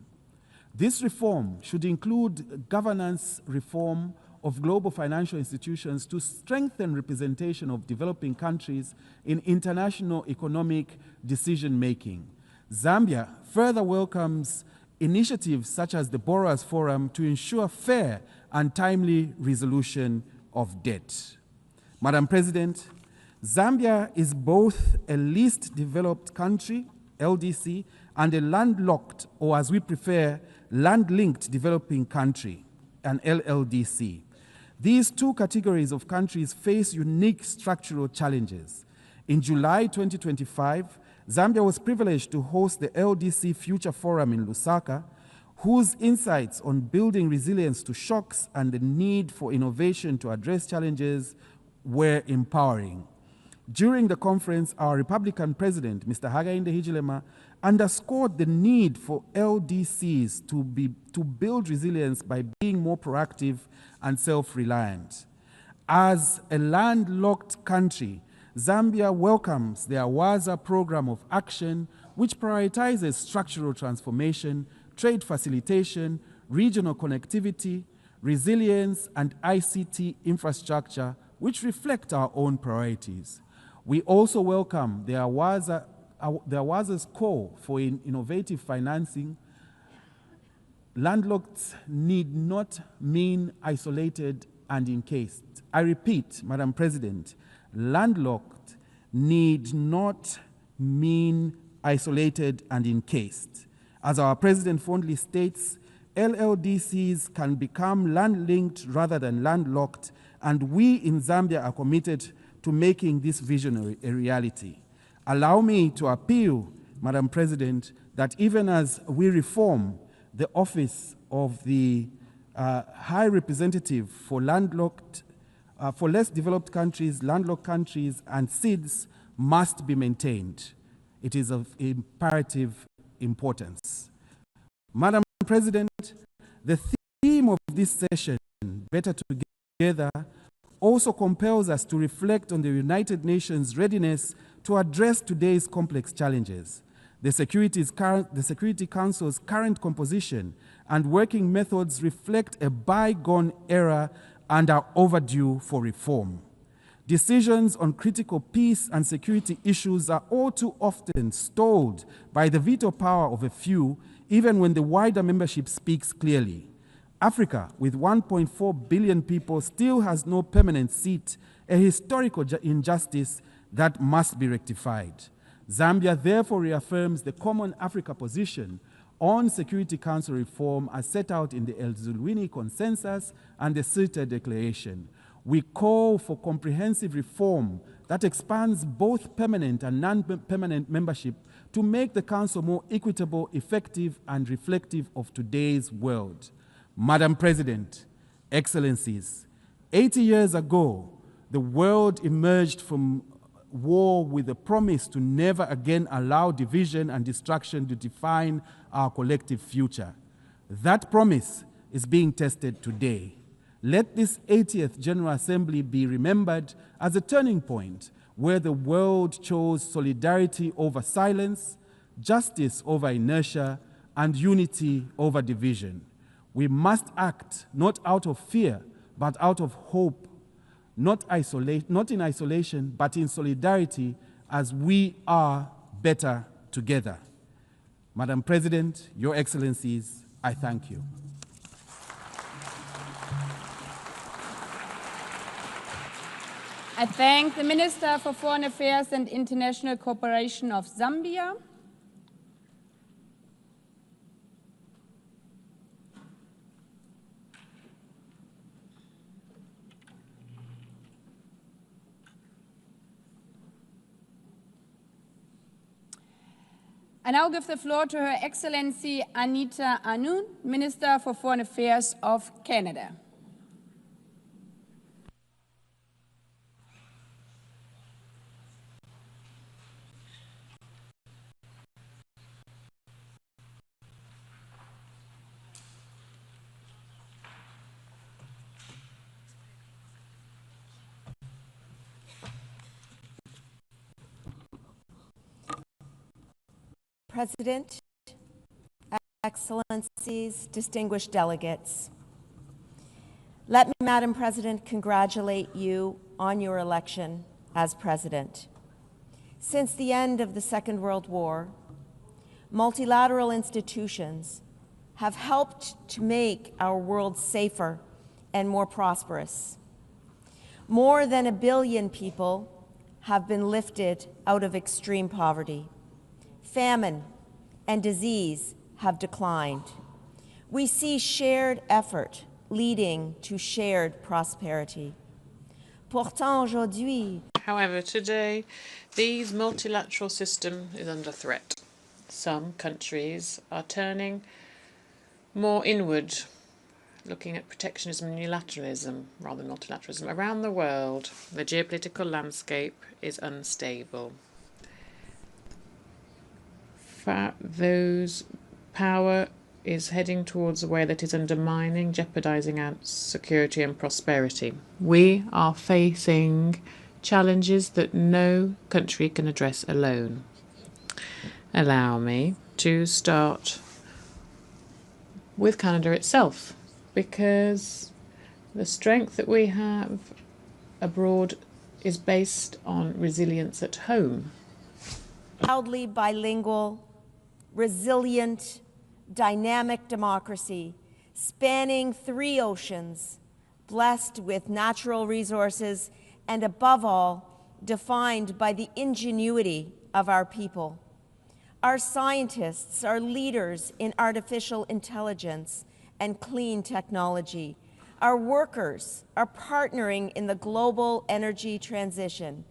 Speaker 4: This reform should include governance reform of global financial institutions to strengthen representation of developing countries in international economic decision-making. Zambia further welcomes initiatives such as the Borrowers Forum to ensure fair and timely resolution of debt. Madam President, Zambia is both a least developed country, LDC, and a landlocked, or as we prefer, land-linked developing country, an LLDC. These two categories of countries face unique structural challenges. In July 2025, Zambia was privileged to host the LDC Future Forum in Lusaka, whose insights on building resilience to shocks and the need for innovation to address challenges were empowering. During the conference, our Republican President, Mr. Hakainde Hichilema, underscored the need for LDCs to build resilience by being more proactive and self-reliant. As a landlocked country, Zambia welcomes the Awaza Program of Action, which prioritizes structural transformation, trade facilitation, regional connectivity, resilience, and ICT infrastructure, which reflect our own priorities. We also welcome the Awaza's call for innovative financing. Landlocked need not mean isolated and encased. I repeat, Madam President, landlocked need not mean isolated and encased. As our President fondly states, LLDCs can become land-linked rather than landlocked, and we in Zambia are committed to making this vision a reality. Allow me to appeal, Madam President, that even as we reform the office of the High Representative for landlocked, for less developed countries, landlocked countries, and SIDS must be maintained. It is of imperative importance. Madam President, the theme of this session, Better Together, also compels us to reflect on the United Nations' readiness to address today's complex challenges. The Security Council's current composition and working methods reflect a bygone era and are overdue for reform. Decisions on critical peace and security issues are all too often stalled by the veto power of a few, even when the wider membership speaks clearly. Africa, with 1.4 billion people, still has no permanent seat, a historical injustice that must be rectified. Zambia therefore reaffirms the Common Africa position on Security Council reform as set out in the El Zulwini Consensus and the Sirte Declaration. We call for comprehensive reform that expands both permanent and non-permanent membership to make the Council more equitable, effective, and reflective of today's world. Madam President, Excellencies, 80 years ago, the world emerged from war with a promise to never again allow division and destruction to define our collective future. That promise is being tested today. Let this 80th General Assembly be remembered as a turning point where the world chose solidarity over silence, justice over inertia, and unity over division. We must act not out of fear, but out of hope, not in isolation, but in solidarity, as we are better together. Madam President, Your Excellencies, I thank you.
Speaker 1: I thank the Minister for Foreign Affairs and International Cooperation of Zambia. I now give the floor to Her Excellency Anita Anund, Minister for Foreign Affairs of Canada.
Speaker 5: President, Excellencies, distinguished delegates, let me, Madam President, congratulate you on your election as President. Since the end of the Second World War, multilateral institutions have helped to make our world safer and more prosperous. More than 1 billion people have been lifted out of extreme poverty. Famine and disease have declined. We see shared effort leading to shared prosperity. Pourtant, aujourd'hui,
Speaker 6: however, today, this multilateral system is under threat. Some countries are turning more inward, looking at protectionism and unilateralism rather than multilateralism. Around the world, the geopolitical landscape is unstable. Those power is heading towards a way that is undermining, jeopardizing our security and prosperity. We are facing challenges that no country can address alone. Allow me to start with Canada itself, because the strength that we have abroad is based on resilience at home.
Speaker 5: Proudly bilingual, resilient, dynamic democracy spanning 3 oceans, blessed with natural resources, and above all, defined by the ingenuity of our people. Our scientists are leaders in artificial intelligence and clean technology. Our workers are partnering in the global energy transition.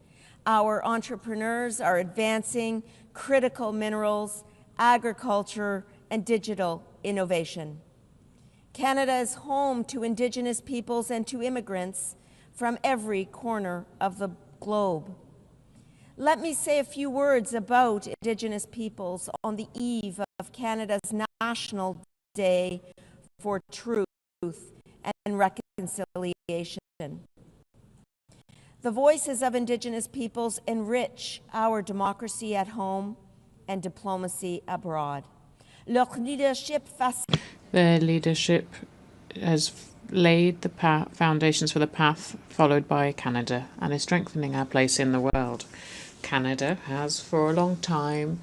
Speaker 5: Our entrepreneurs are advancing critical minerals, agriculture, and digital innovation. Canada is home to Indigenous peoples and to immigrants from every corner of the globe. Let me say a few words about Indigenous peoples on the eve of Canada's National Day for Truth and Reconciliation. The voices of Indigenous peoples enrich our democracy at home and diplomacy abroad.
Speaker 6: Their leadership has laid the foundations for the path followed by Canada and is strengthening our place in the world. Canada has for a long time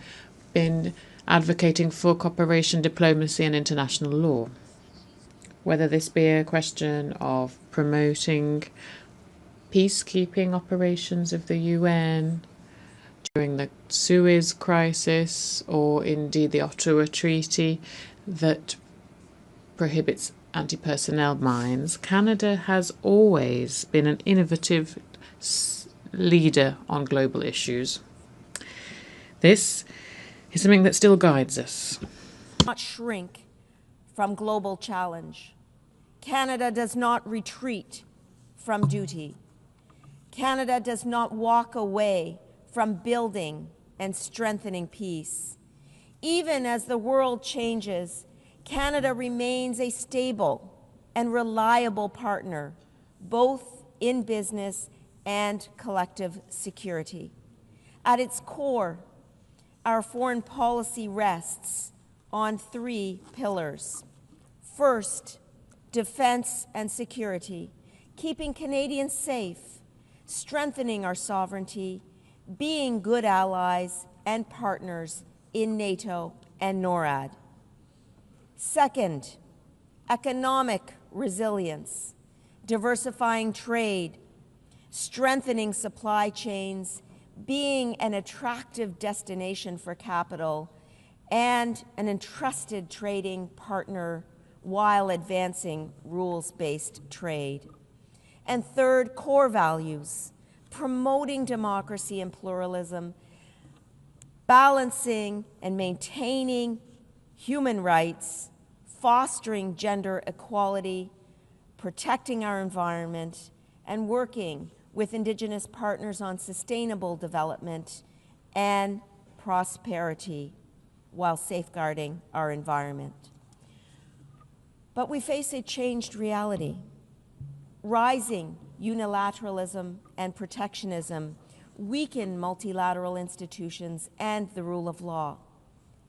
Speaker 6: been advocating for cooperation, diplomacy, and international law. Whether this be a question of promoting peacekeeping operations of the UN during the Suez crisis, or indeed the Ottawa Treaty that prohibits anti-personnel mines, Canada has always been an innovative leader on global issues. This is something that still guides us.
Speaker 5: Not shrink from global challenge. Canada does not retreat from duty. Canada does not walk away from building and strengthening peace. Even as the world changes, Canada remains a stable and reliable partner, both in business and collective security. At its core, our foreign policy rests on three pillars. First, defense and security, keeping Canadians safe, strengthening our sovereignty, being good allies and partners in NATO and NORAD. Second, economic resilience, diversifying trade, strengthening supply chains, being an attractive destination for capital, and an entrusted trading partner while advancing rules-based trade. And third, core values, promoting democracy and pluralism, balancing and maintaining human rights, fostering gender equality, protecting our environment, and working with Indigenous partners on sustainable development and prosperity while safeguarding our environment. But we face a changed reality. Rising unilateralism and protectionism weaken multilateral institutions and the rule of law,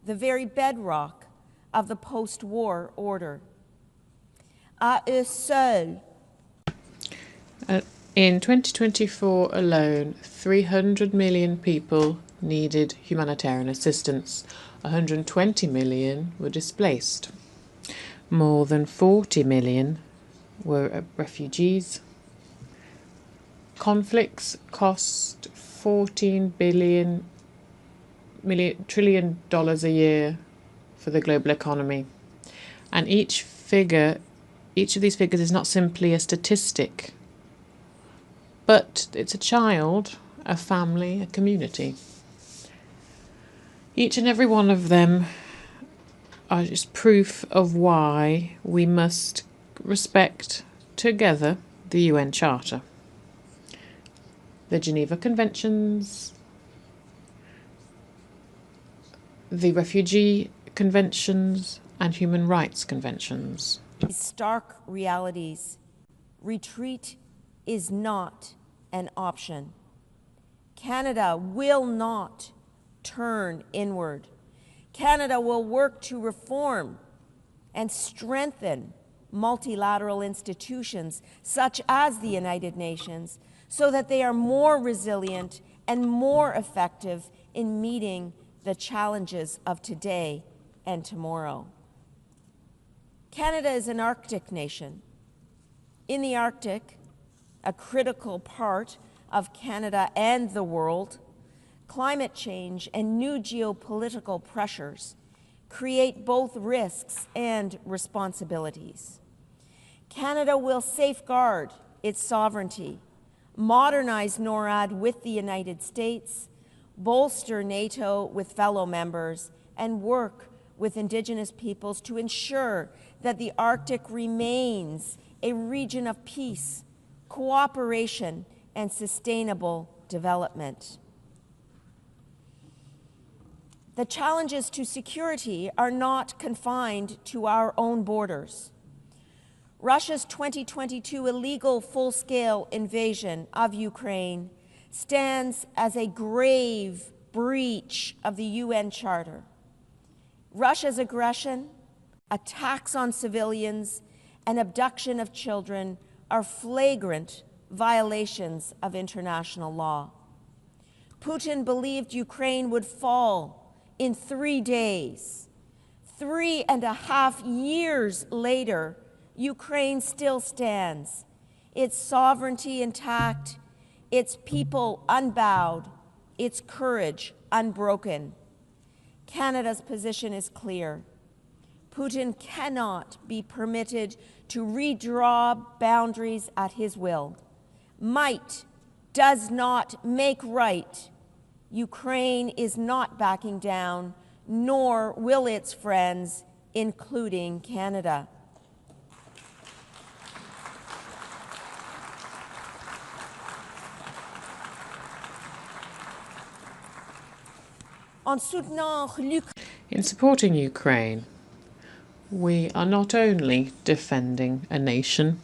Speaker 5: the very bedrock of the post-war order. À eux seuls.
Speaker 6: In 2024 alone, 300 million people needed humanitarian assistance. 120 million were displaced. More than 40 million were refugees. Conflicts cost $14 trillion a year for the global economy. And each of these figures is not simply a statistic, but it's a child, a family, a community. Each and every one of them are just proof of why we must respect together the UN Charter, the Geneva Conventions, the Refugee Conventions, and Human Rights Conventions.
Speaker 5: Stark realities. Retreat is not an option. Canada will not turn inward. Canada will work to reform and strengthen multilateral institutions such as the United Nations so that they are more resilient and more effective in meeting the challenges of today and tomorrow. Canada is an Arctic nation. In the Arctic, a critical part of Canada and the world, climate change and new geopolitical pressures create both risks and responsibilities. Canada will safeguard its sovereignty, modernize NORAD with the United States, bolster NATO with fellow members, and work with Indigenous peoples to ensure that the Arctic remains a region of peace, cooperation, and sustainable development. The challenges to security are not confined to our own borders. Russia's 2022 illegal full-scale invasion of Ukraine stands as a grave breach of the UN Charter. Russia's aggression, attacks on civilians, and abduction of children are flagrant violations of international law. Putin believed Ukraine would fall in 3 days. 3.5 years later, Ukraine still stands, its sovereignty intact, its people unbowed, its courage unbroken. Canada's position is clear. Putin cannot be permitted to redraw boundaries at his will. Might does not make right. Ukraine is not backing down, nor will its friends, including Canada.
Speaker 6: In supporting Ukraine, we are not only defending a nation,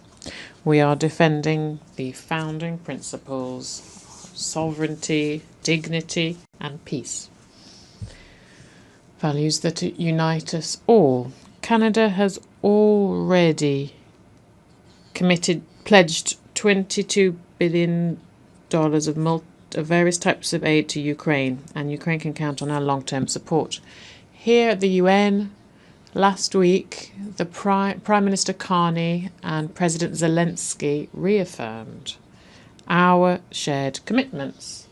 Speaker 6: we are defending the founding principles of sovereignty, dignity, and peace. Values that unite us all. Canada has already pledged $22 billion of various types of aid to Ukraine, and Ukraine can count on our long-term support. Here at the UN, last week, the Prime Minister Carney and President Zelensky reaffirmed our shared commitments,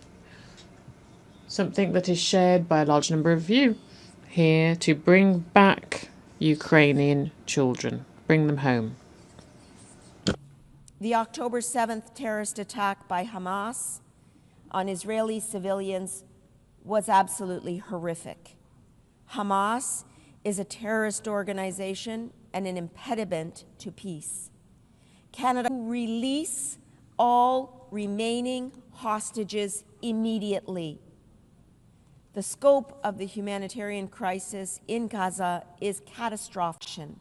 Speaker 6: something that is shared by a large number of you here, to bring back Ukrainian children, bring them home.
Speaker 5: The October 7th terrorist attack by Hamas on Israeli civilians was absolutely horrific. Hamas is a terrorist organization and an impediment to peace. Canada will release all remaining hostages immediately. The scope of the humanitarian crisis in Gaza is catastrophic.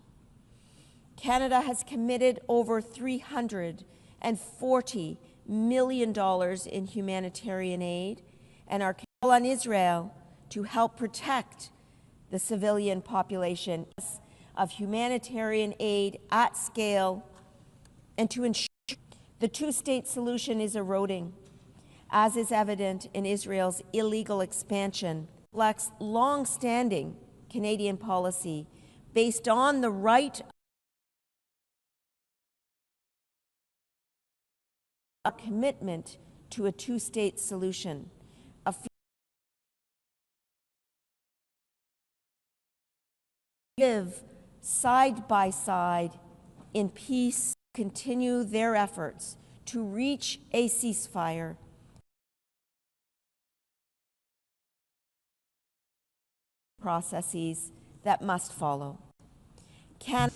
Speaker 5: Canada has committed over $340 million in humanitarian aid, and are calling on Israel to help protect the civilian population of humanitarian aid at scale, and to ensure the two-state solution is eroding, as is evident in Israel's illegal expansion, reflects long-standing Canadian policy based on the right of commitment to a two-state solution. Live side by side in peace, continue their efforts to reach a ceasefire. Processes that must follow.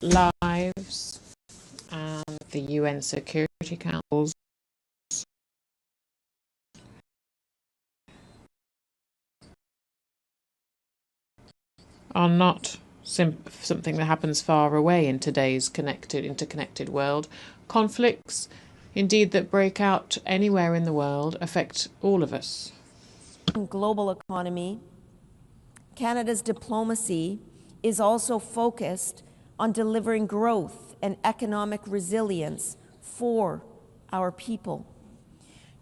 Speaker 6: Lives and the UN Security Council are not something that happens far away in today's interconnected world. Conflicts, indeed, that break out anywhere in the world affect all of us.
Speaker 5: Global economy, Canada's diplomacy is also focused on delivering growth and economic resilience for our people.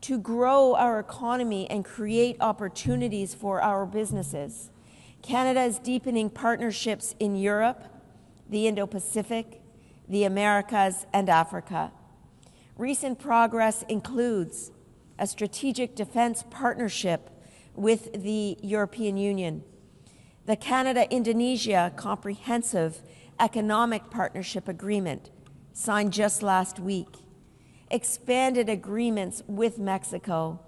Speaker 5: To grow our economy and create opportunities for our businesses, Canada is deepening partnerships in Europe, the Indo-Pacific, the Americas, and Africa. Recent progress includes a strategic defense partnership with the European Union, the Canada-Indonesia Comprehensive Economic Partnership Agreement, signed just last week, expanded agreements with Mexico,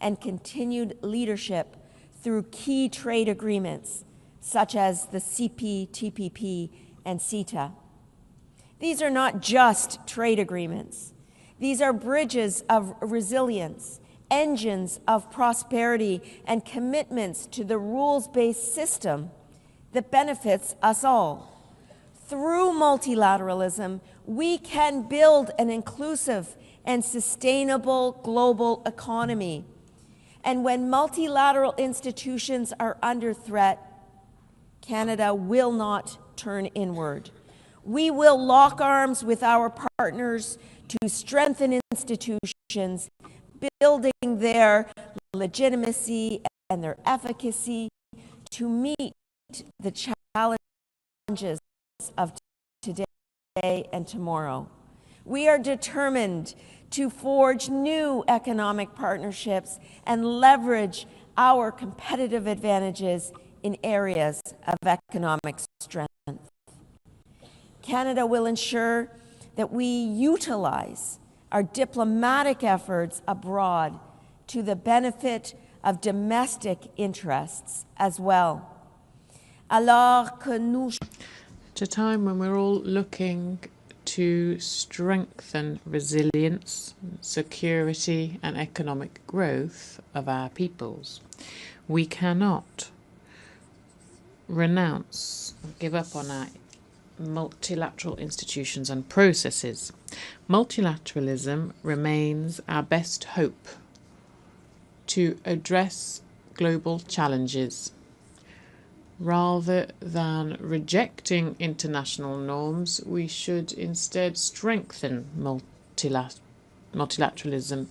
Speaker 5: and continued leadership through key trade agreements, such as the CPTPP and CETA. These are not just trade agreements. These are bridges of resilience, engines of prosperity, and commitments to the rules-based system that benefits us all. Through multilateralism, we can build an inclusive and sustainable global economy. And when multilateral institutions are under threat, Canada will not turn inward. We will lock arms with our partners to strengthen institutions, building their legitimacy and their efficacy to meet the challenges of today and tomorrow. We are determined to forge new economic partnerships and leverage our competitive advantages in areas of economic strength. Canada will ensure that we utilize our diplomatic efforts abroad to the benefit of domestic interests as well. Alors que nous...
Speaker 6: At a time when we're all looking to strengthen resilience, security and economic growth of our peoples, we cannot renounce or give up on our multilateral institutions and processes. Multilateralism remains our best hope to address global challenges. Rather than rejecting international norms, we should instead strengthen multilateralism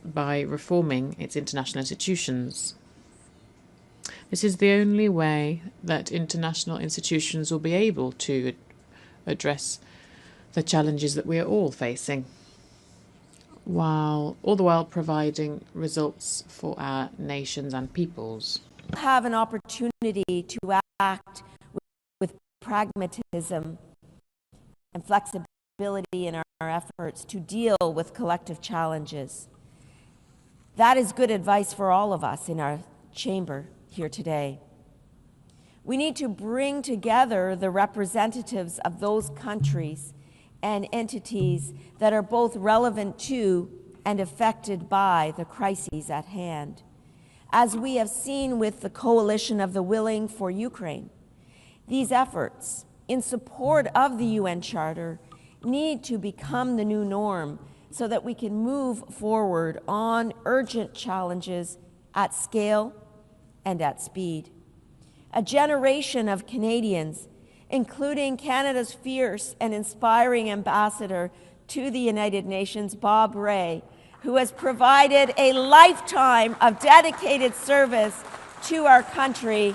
Speaker 6: by reforming its international institutions. This is the only way that international institutions will be able to address the challenges that we are all facing, while all the while providing results for our nations and peoples.
Speaker 5: Have an opportunity to act with pragmatism and flexibility in our efforts to deal with collective challenges. That is good advice for all of us in our chamber here today. We need to bring together the representatives of those countries and entities that are both relevant to and affected by the crises at hand. As we have seen with the Coalition of the Willing for Ukraine, these efforts in support of the UN Charter need to become the new norm so that we can move forward on urgent challenges at scale and at speed. A generation of Canadians, including Canada's fierce and inspiring ambassador to the United Nations, Bob Rae, who has provided a lifetime of dedicated service to our country,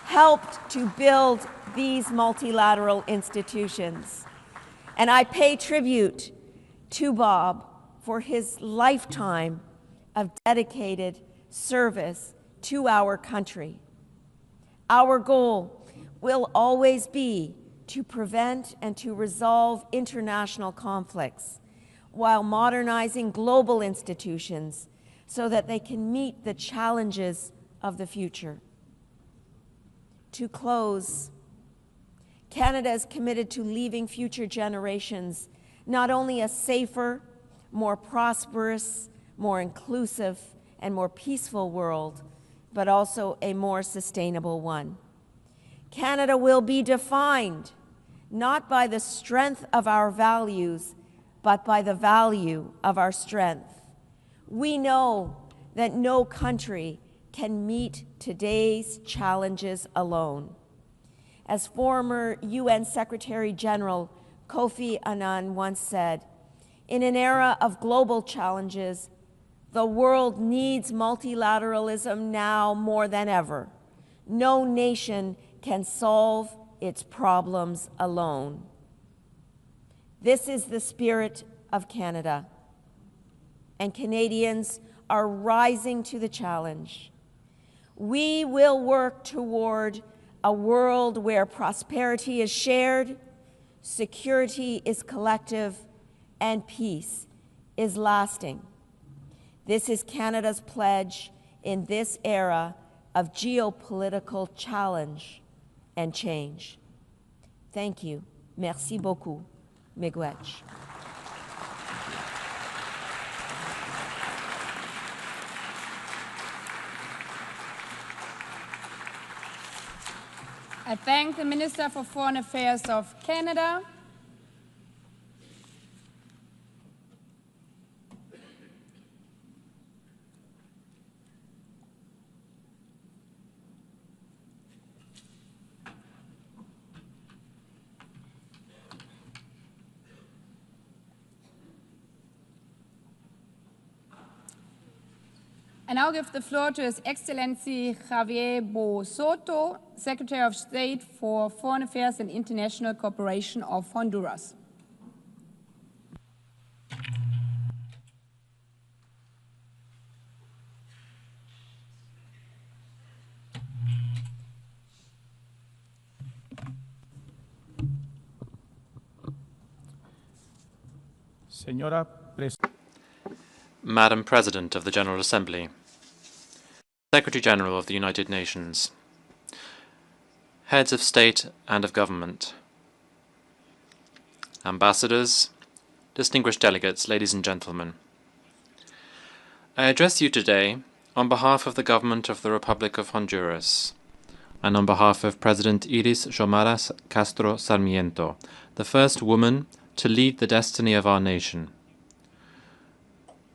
Speaker 5: helped to build these multilateral institutions. And I pay tribute to Bob for his lifetime of dedicated service to our country. Our goal will always be to prevent and to resolve international conflicts while modernizing global institutions so that they can meet the challenges of the future. To close, Canada is committed to leaving future generations not only a safer, more prosperous, more inclusive, and more peaceful world, but also a more sustainable one. Canada will be defined not by the strength of our values, but by the value of our strength. We know that no country can meet today's challenges alone. As former UN Secretary General Kofi Annan once said, in an era of global challenges, the world needs multilateralism now more than ever. No nation can solve its problems alone. This is the spirit of Canada, and Canadians are rising to the challenge. We will work toward a world where prosperity is shared, security is collective, and peace is lasting. This is Canada's pledge in this era of geopolitical challenge and change. Thank you. Merci beaucoup. Miigwech.
Speaker 1: I thank the Minister for Foreign Affairs of Canada. I now give the floor to His Excellency Javier Bosoto, Secretary of State for Foreign Affairs and International Cooperation of Honduras.
Speaker 7: Madam President of the General Assembly, Secretary General of the United Nations, Heads of State and of Government, Ambassadors, distinguished delegates, ladies and gentlemen. I address you today on behalf of the Government of the Republic of Honduras and on behalf of President Iris Xiomara Castro Sarmiento, the first woman to lead the destiny of our nation,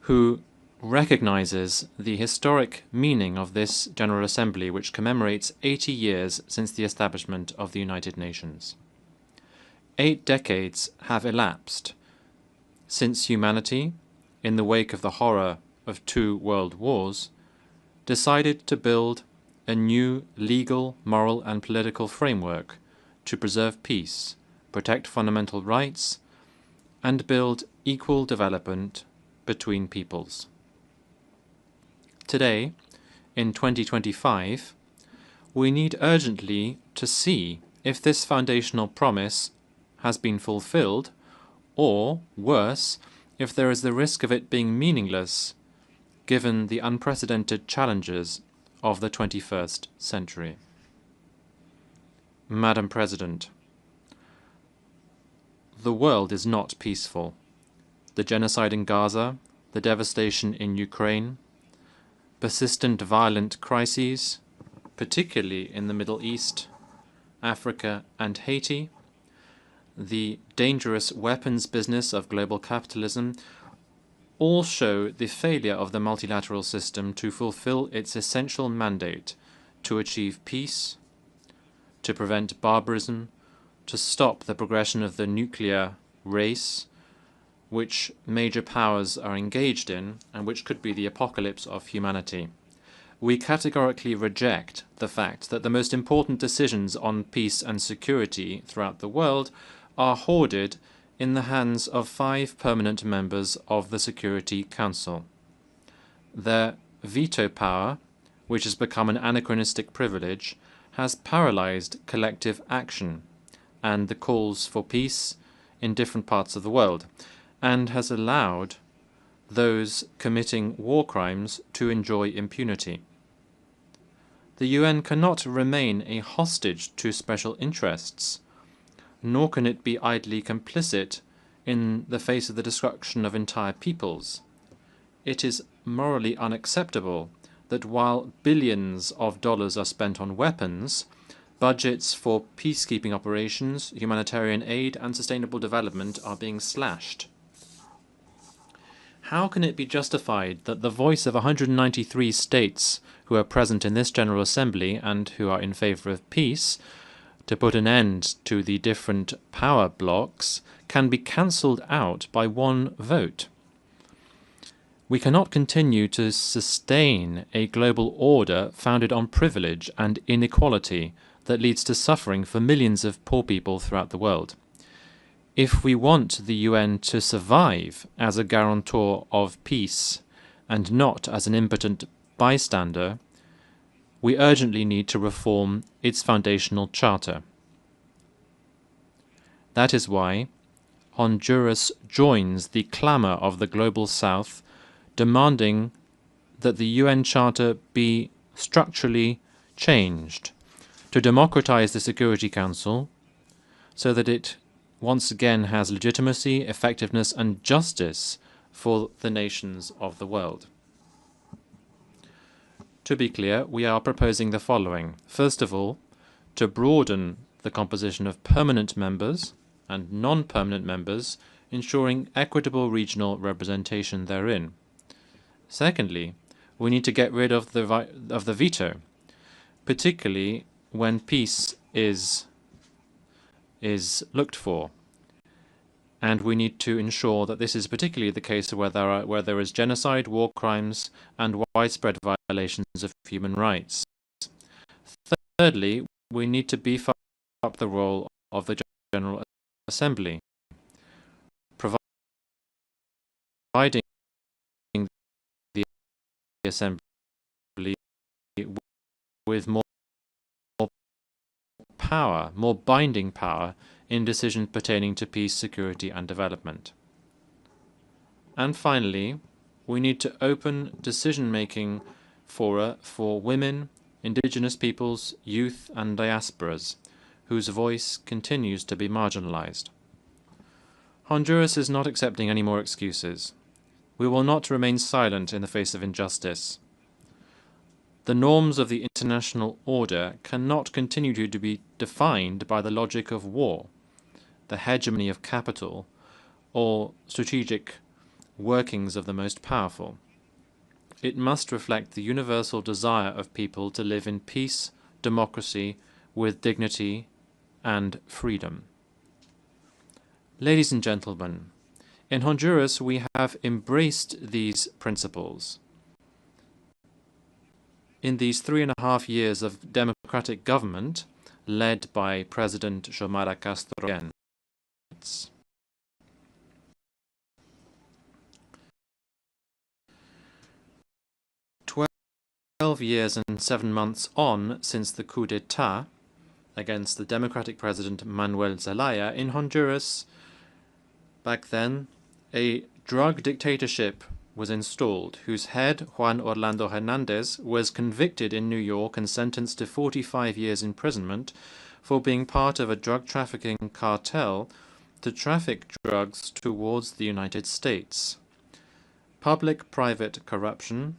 Speaker 7: who recognizes the historic meaning of this General Assembly, which commemorates 80 years since the establishment of the United Nations. 8 decades have elapsed since humanity, in the wake of the horror of 2 world wars, decided to build a new legal, moral and political framework to preserve peace, protect fundamental rights, and build equal development between peoples. Today, in 2025, we need urgently to see if this foundational promise has been fulfilled, or, worse, if there is the risk of it being meaningless, given the unprecedented challenges of the 21st century. Madam President, the world is not peaceful. The genocide in Gaza, the devastation in Ukraine, persistent violent crises, particularly in the Middle East, Africa and Haiti, the dangerous weapons business of global capitalism, all show the failure of the multilateral system to fulfill its essential mandate to achieve peace, to prevent barbarism, to stop the progression of the nuclear race, which major powers are engaged in and which could be the apocalypse of humanity. We categorically reject the fact that the most important decisions on peace and security throughout the world are hoarded in the hands of 5 permanent members of the Security Council. Their veto power, which has become an anachronistic privilege, has paralyzed collective action and the calls for peace in different parts of the world, and has allowed those committing war crimes to enjoy impunity. The UN cannot remain a hostage to special interests, nor can it be idly complicit in the face of the destruction of entire peoples. It is morally unacceptable that while billions of dollars are spent on weapons, budgets for peacekeeping operations, humanitarian aid, and sustainable development are being slashed. How can it be justified that the voice of 193 states who are present in this General Assembly and who are in favor of peace, to put an end to the different power blocks, can be cancelled out by one vote? We cannot continue to sustain a global order founded on privilege and inequality that leads to suffering for millions of poor people throughout the world. If we want the UN to survive as a guarantor of peace and not as an impotent bystander, we urgently need to reform its foundational charter. That is why Honduras joins the clamor of the Global South, demanding that the UN Charter be structurally changed to democratize the Security Council so that it once again has legitimacy, effectiveness, and justice for the nations of the world. To be clear, we are proposing the following. First of all, to broaden the composition of permanent members and non-permanent members, ensuring equitable regional representation therein. Secondly, we need to get rid of the veto, particularly when peace is looked for. And we need to ensure that this is particularly the case where there is genocide, war crimes, and widespread violations of human rights. Thirdly, we need to beef up the role of the General Assembly, providing the Assembly with more power, more binding power in decisions pertaining to peace, security, and development. And finally, we need to open decision-making fora for women, indigenous peoples, youth and diasporas, whose voice continues to be marginalized. Honduras is not accepting any more excuses. We will not remain silent in the face of injustice. The norms of the international order cannot continue to be defined by the logic of war, the hegemony of capital, or strategic workings of the most powerful. It must reflect the universal desire of people to live in peace, democracy, with dignity and freedom. Ladies and gentlemen, in Honduras we have embraced these principles. In these 3.5 years of democratic government, led by President Xiomara Castro, 12 years and 7 months on since the coup d'etat against the democratic president Manuel Zelaya in Honduras, back then, a drug dictatorship was installed, whose head, Juan Orlando Hernandez, was convicted in New York and sentenced to 45 years imprisonment for being part of a drug trafficking cartel to traffic drugs towards the United States. Public-private corruption,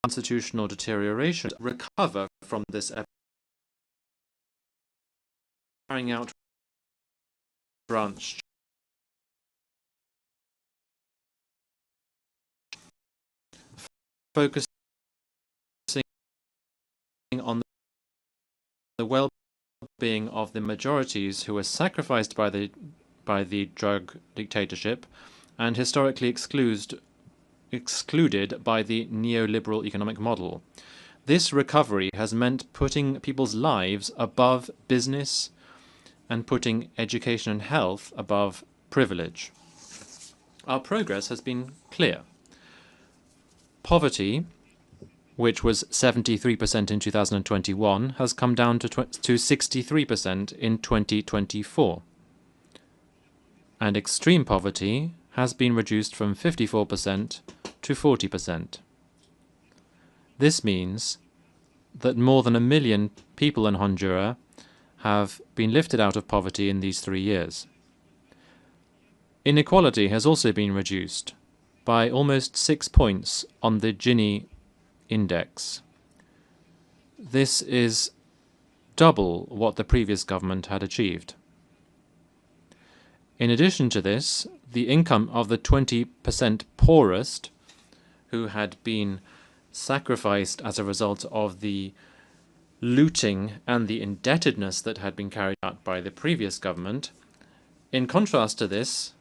Speaker 7: constitutional deterioration, recover from this effort, carrying out branch focusing on the well-being of the majorities who were sacrificed by the drug dictatorship and historically excluded by the neoliberal economic model. This recovery has meant putting people's lives above business and putting education and health above privilege. Our progress has been clear. Poverty, which was 73% in 2021, has come down to 63% in 2024. And extreme poverty has been reduced from 54% to 40%. This means that more than 1 million people in Honduras have been lifted out of poverty in these 3 years. Inequality has also been reduced by almost 6 points on the Gini index. This is double what the previous government had achieved. In addition to this, the income of the 20% poorest, who had been sacrificed as a result of the looting and the indebtedness that had been carried out by the previous government. In contrast to this,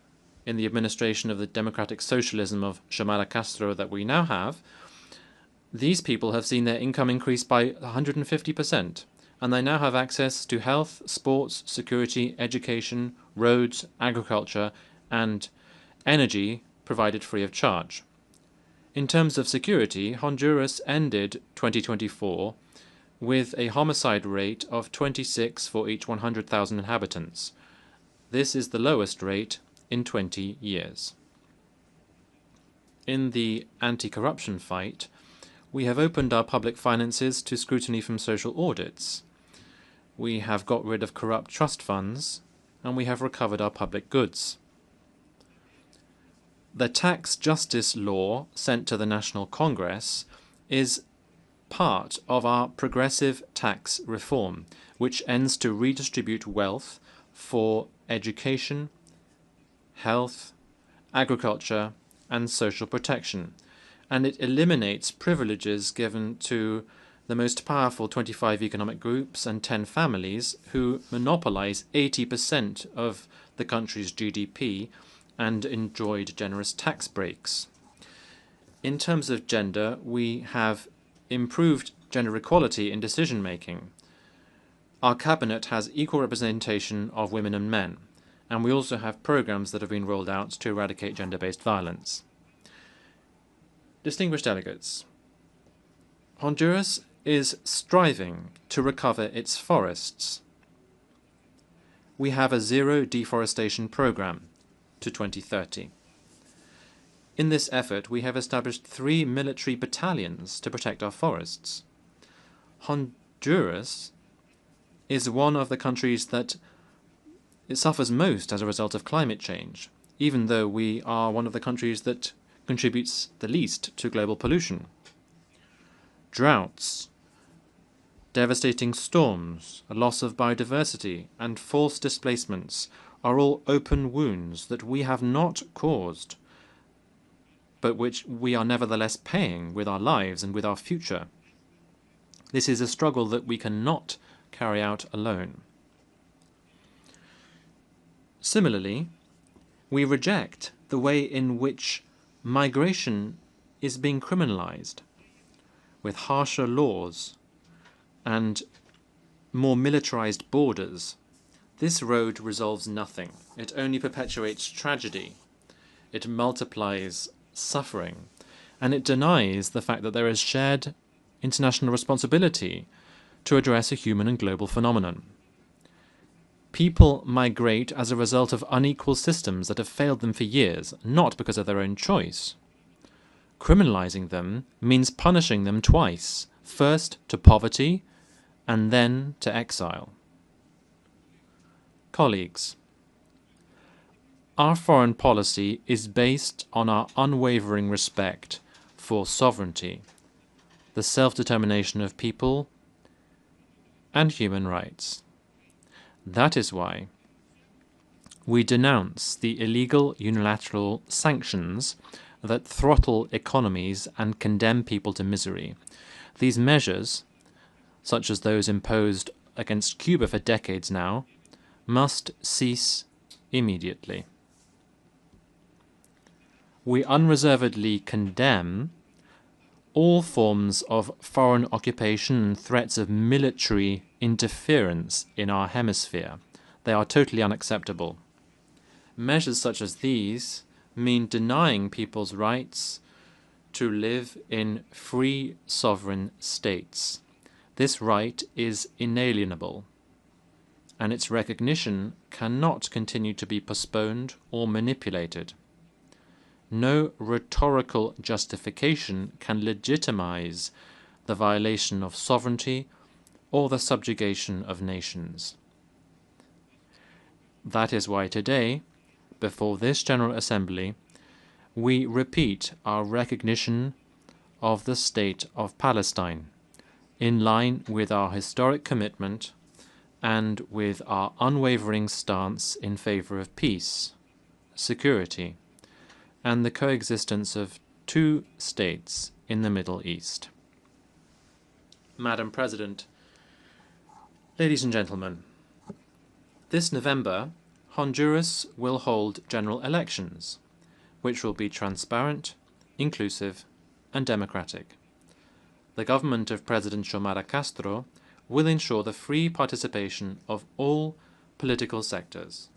Speaker 7: in the administration of the democratic socialism of Xiomara Castro that we now have, these people have seen their income increase by 150%, and they now have access to health, sports, security, education, roads, agriculture, and energy provided free of charge. In terms of security, Honduras ended 2024 with a homicide rate of 26 for each 100,000 inhabitants. This is the lowest rate in 20 years. In the anti-corruption fight, we have opened our public finances to scrutiny from social audits. We have got rid of corrupt trust funds, and we have recovered our public goods. The tax justice law sent to the National Congress is part of our progressive tax reform, which aims to redistribute wealth for education, health, agriculture, and social protection, and it eliminates privileges given to the most powerful 25 economic groups and 10 families who monopolize 80% of the country's GDP and enjoyed generous tax breaks. In terms of gender, we have improved gender equality in decision-making. Our cabinet has equal representation of women and men, and we also have programs that have been rolled out to eradicate gender-based violence. Distinguished delegates, Honduras is striving to recover its forests. We have a zero deforestation program to 2030. In this effort, we have established 3 military battalions to protect our forests. Honduras is one of the countries that it suffers most as a result of climate change, even though we are one of the countries that contributes the least to global pollution. Droughts, devastating storms, a loss of biodiversity, and forced displacements are all open wounds that we have not caused, but which we are nevertheless paying with our lives and with our future. This is a struggle that we cannot carry out alone. Similarly, we reject the way in which migration is being criminalized, with harsher laws and more militarized borders. This road resolves nothing. It only perpetuates tragedy. It multiplies suffering, and it denies the fact that there is shared international responsibility to address a human and global phenomenon. People migrate as a result of unequal systems that have failed them for years, not because of their own choice. Criminalizing them means punishing them twice, first to poverty and then to exile. Colleagues, our foreign policy is based on our unwavering respect for sovereignty, the self-determination of people, and human rights. That is why we denounce the illegal unilateral sanctions that throttle economies and condemn people to misery. These measures, such as those imposed against Cuba for decades now, must cease immediately. We unreservedly condemn all forms of foreign occupation and threats of military interference in our hemisphere. They are totally unacceptable. Measures such as these mean denying people's rights to live in free sovereign states. This right is inalienable, and its recognition cannot continue to be postponed or manipulated. No rhetorical justification can legitimize the violation of sovereignty or the subjugation of nations. That is why today, before this General Assembly, we repeat our recognition of the State of Palestine, in line with our historic commitment and with our unwavering stance in favor of peace, security, and the coexistence of 2 states in the Middle East. Madam President, ladies and gentlemen, this November, Honduras will hold general elections, which will be transparent, inclusive, and democratic. The government of President Xiomara Castro will ensure the free participation of all political sectors,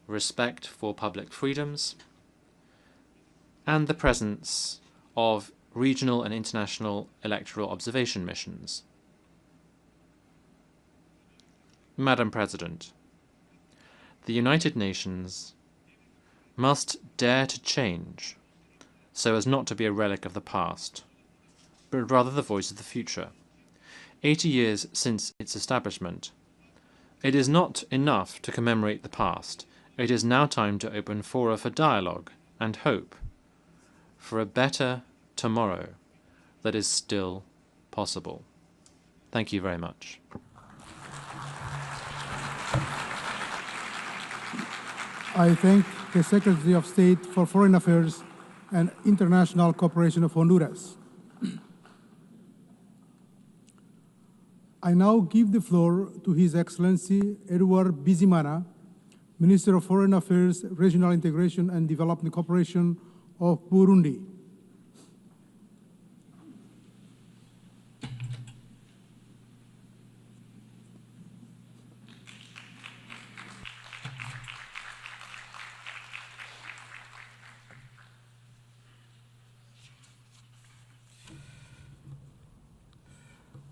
Speaker 7: respect for public freedoms, and the presence of regional and international electoral observation missions. Madam President, the United Nations must dare to change so as not to be a relic of the past, but rather the voice of the future. 80 years since its establishment, it is not enough to commemorate the past. It is now time to open fora for dialogue and hope for a better tomorrow that is still possible. Thank you very much.
Speaker 8: I thank the Secretary of State for Foreign Affairs and International Cooperation of Honduras. I now give the floor to His Excellency Edward Bizimana, Minister of Foreign Affairs, Regional Integration and Development Cooperation of Burundi.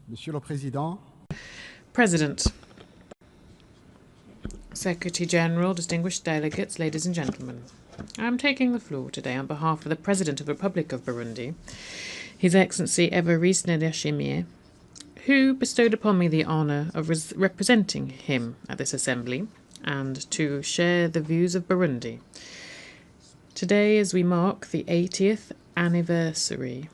Speaker 9: Monsieur le Président,
Speaker 6: President, Secretary-General, distinguished delegates, ladies and gentlemen. I am taking the floor today on behalf of the President of the Republic of Burundi, His Excellency Evariste Ndayishimiye, who bestowed upon me the honour of representing him at this assembly and to share the views of Burundi. Today, as we mark the 80th anniversary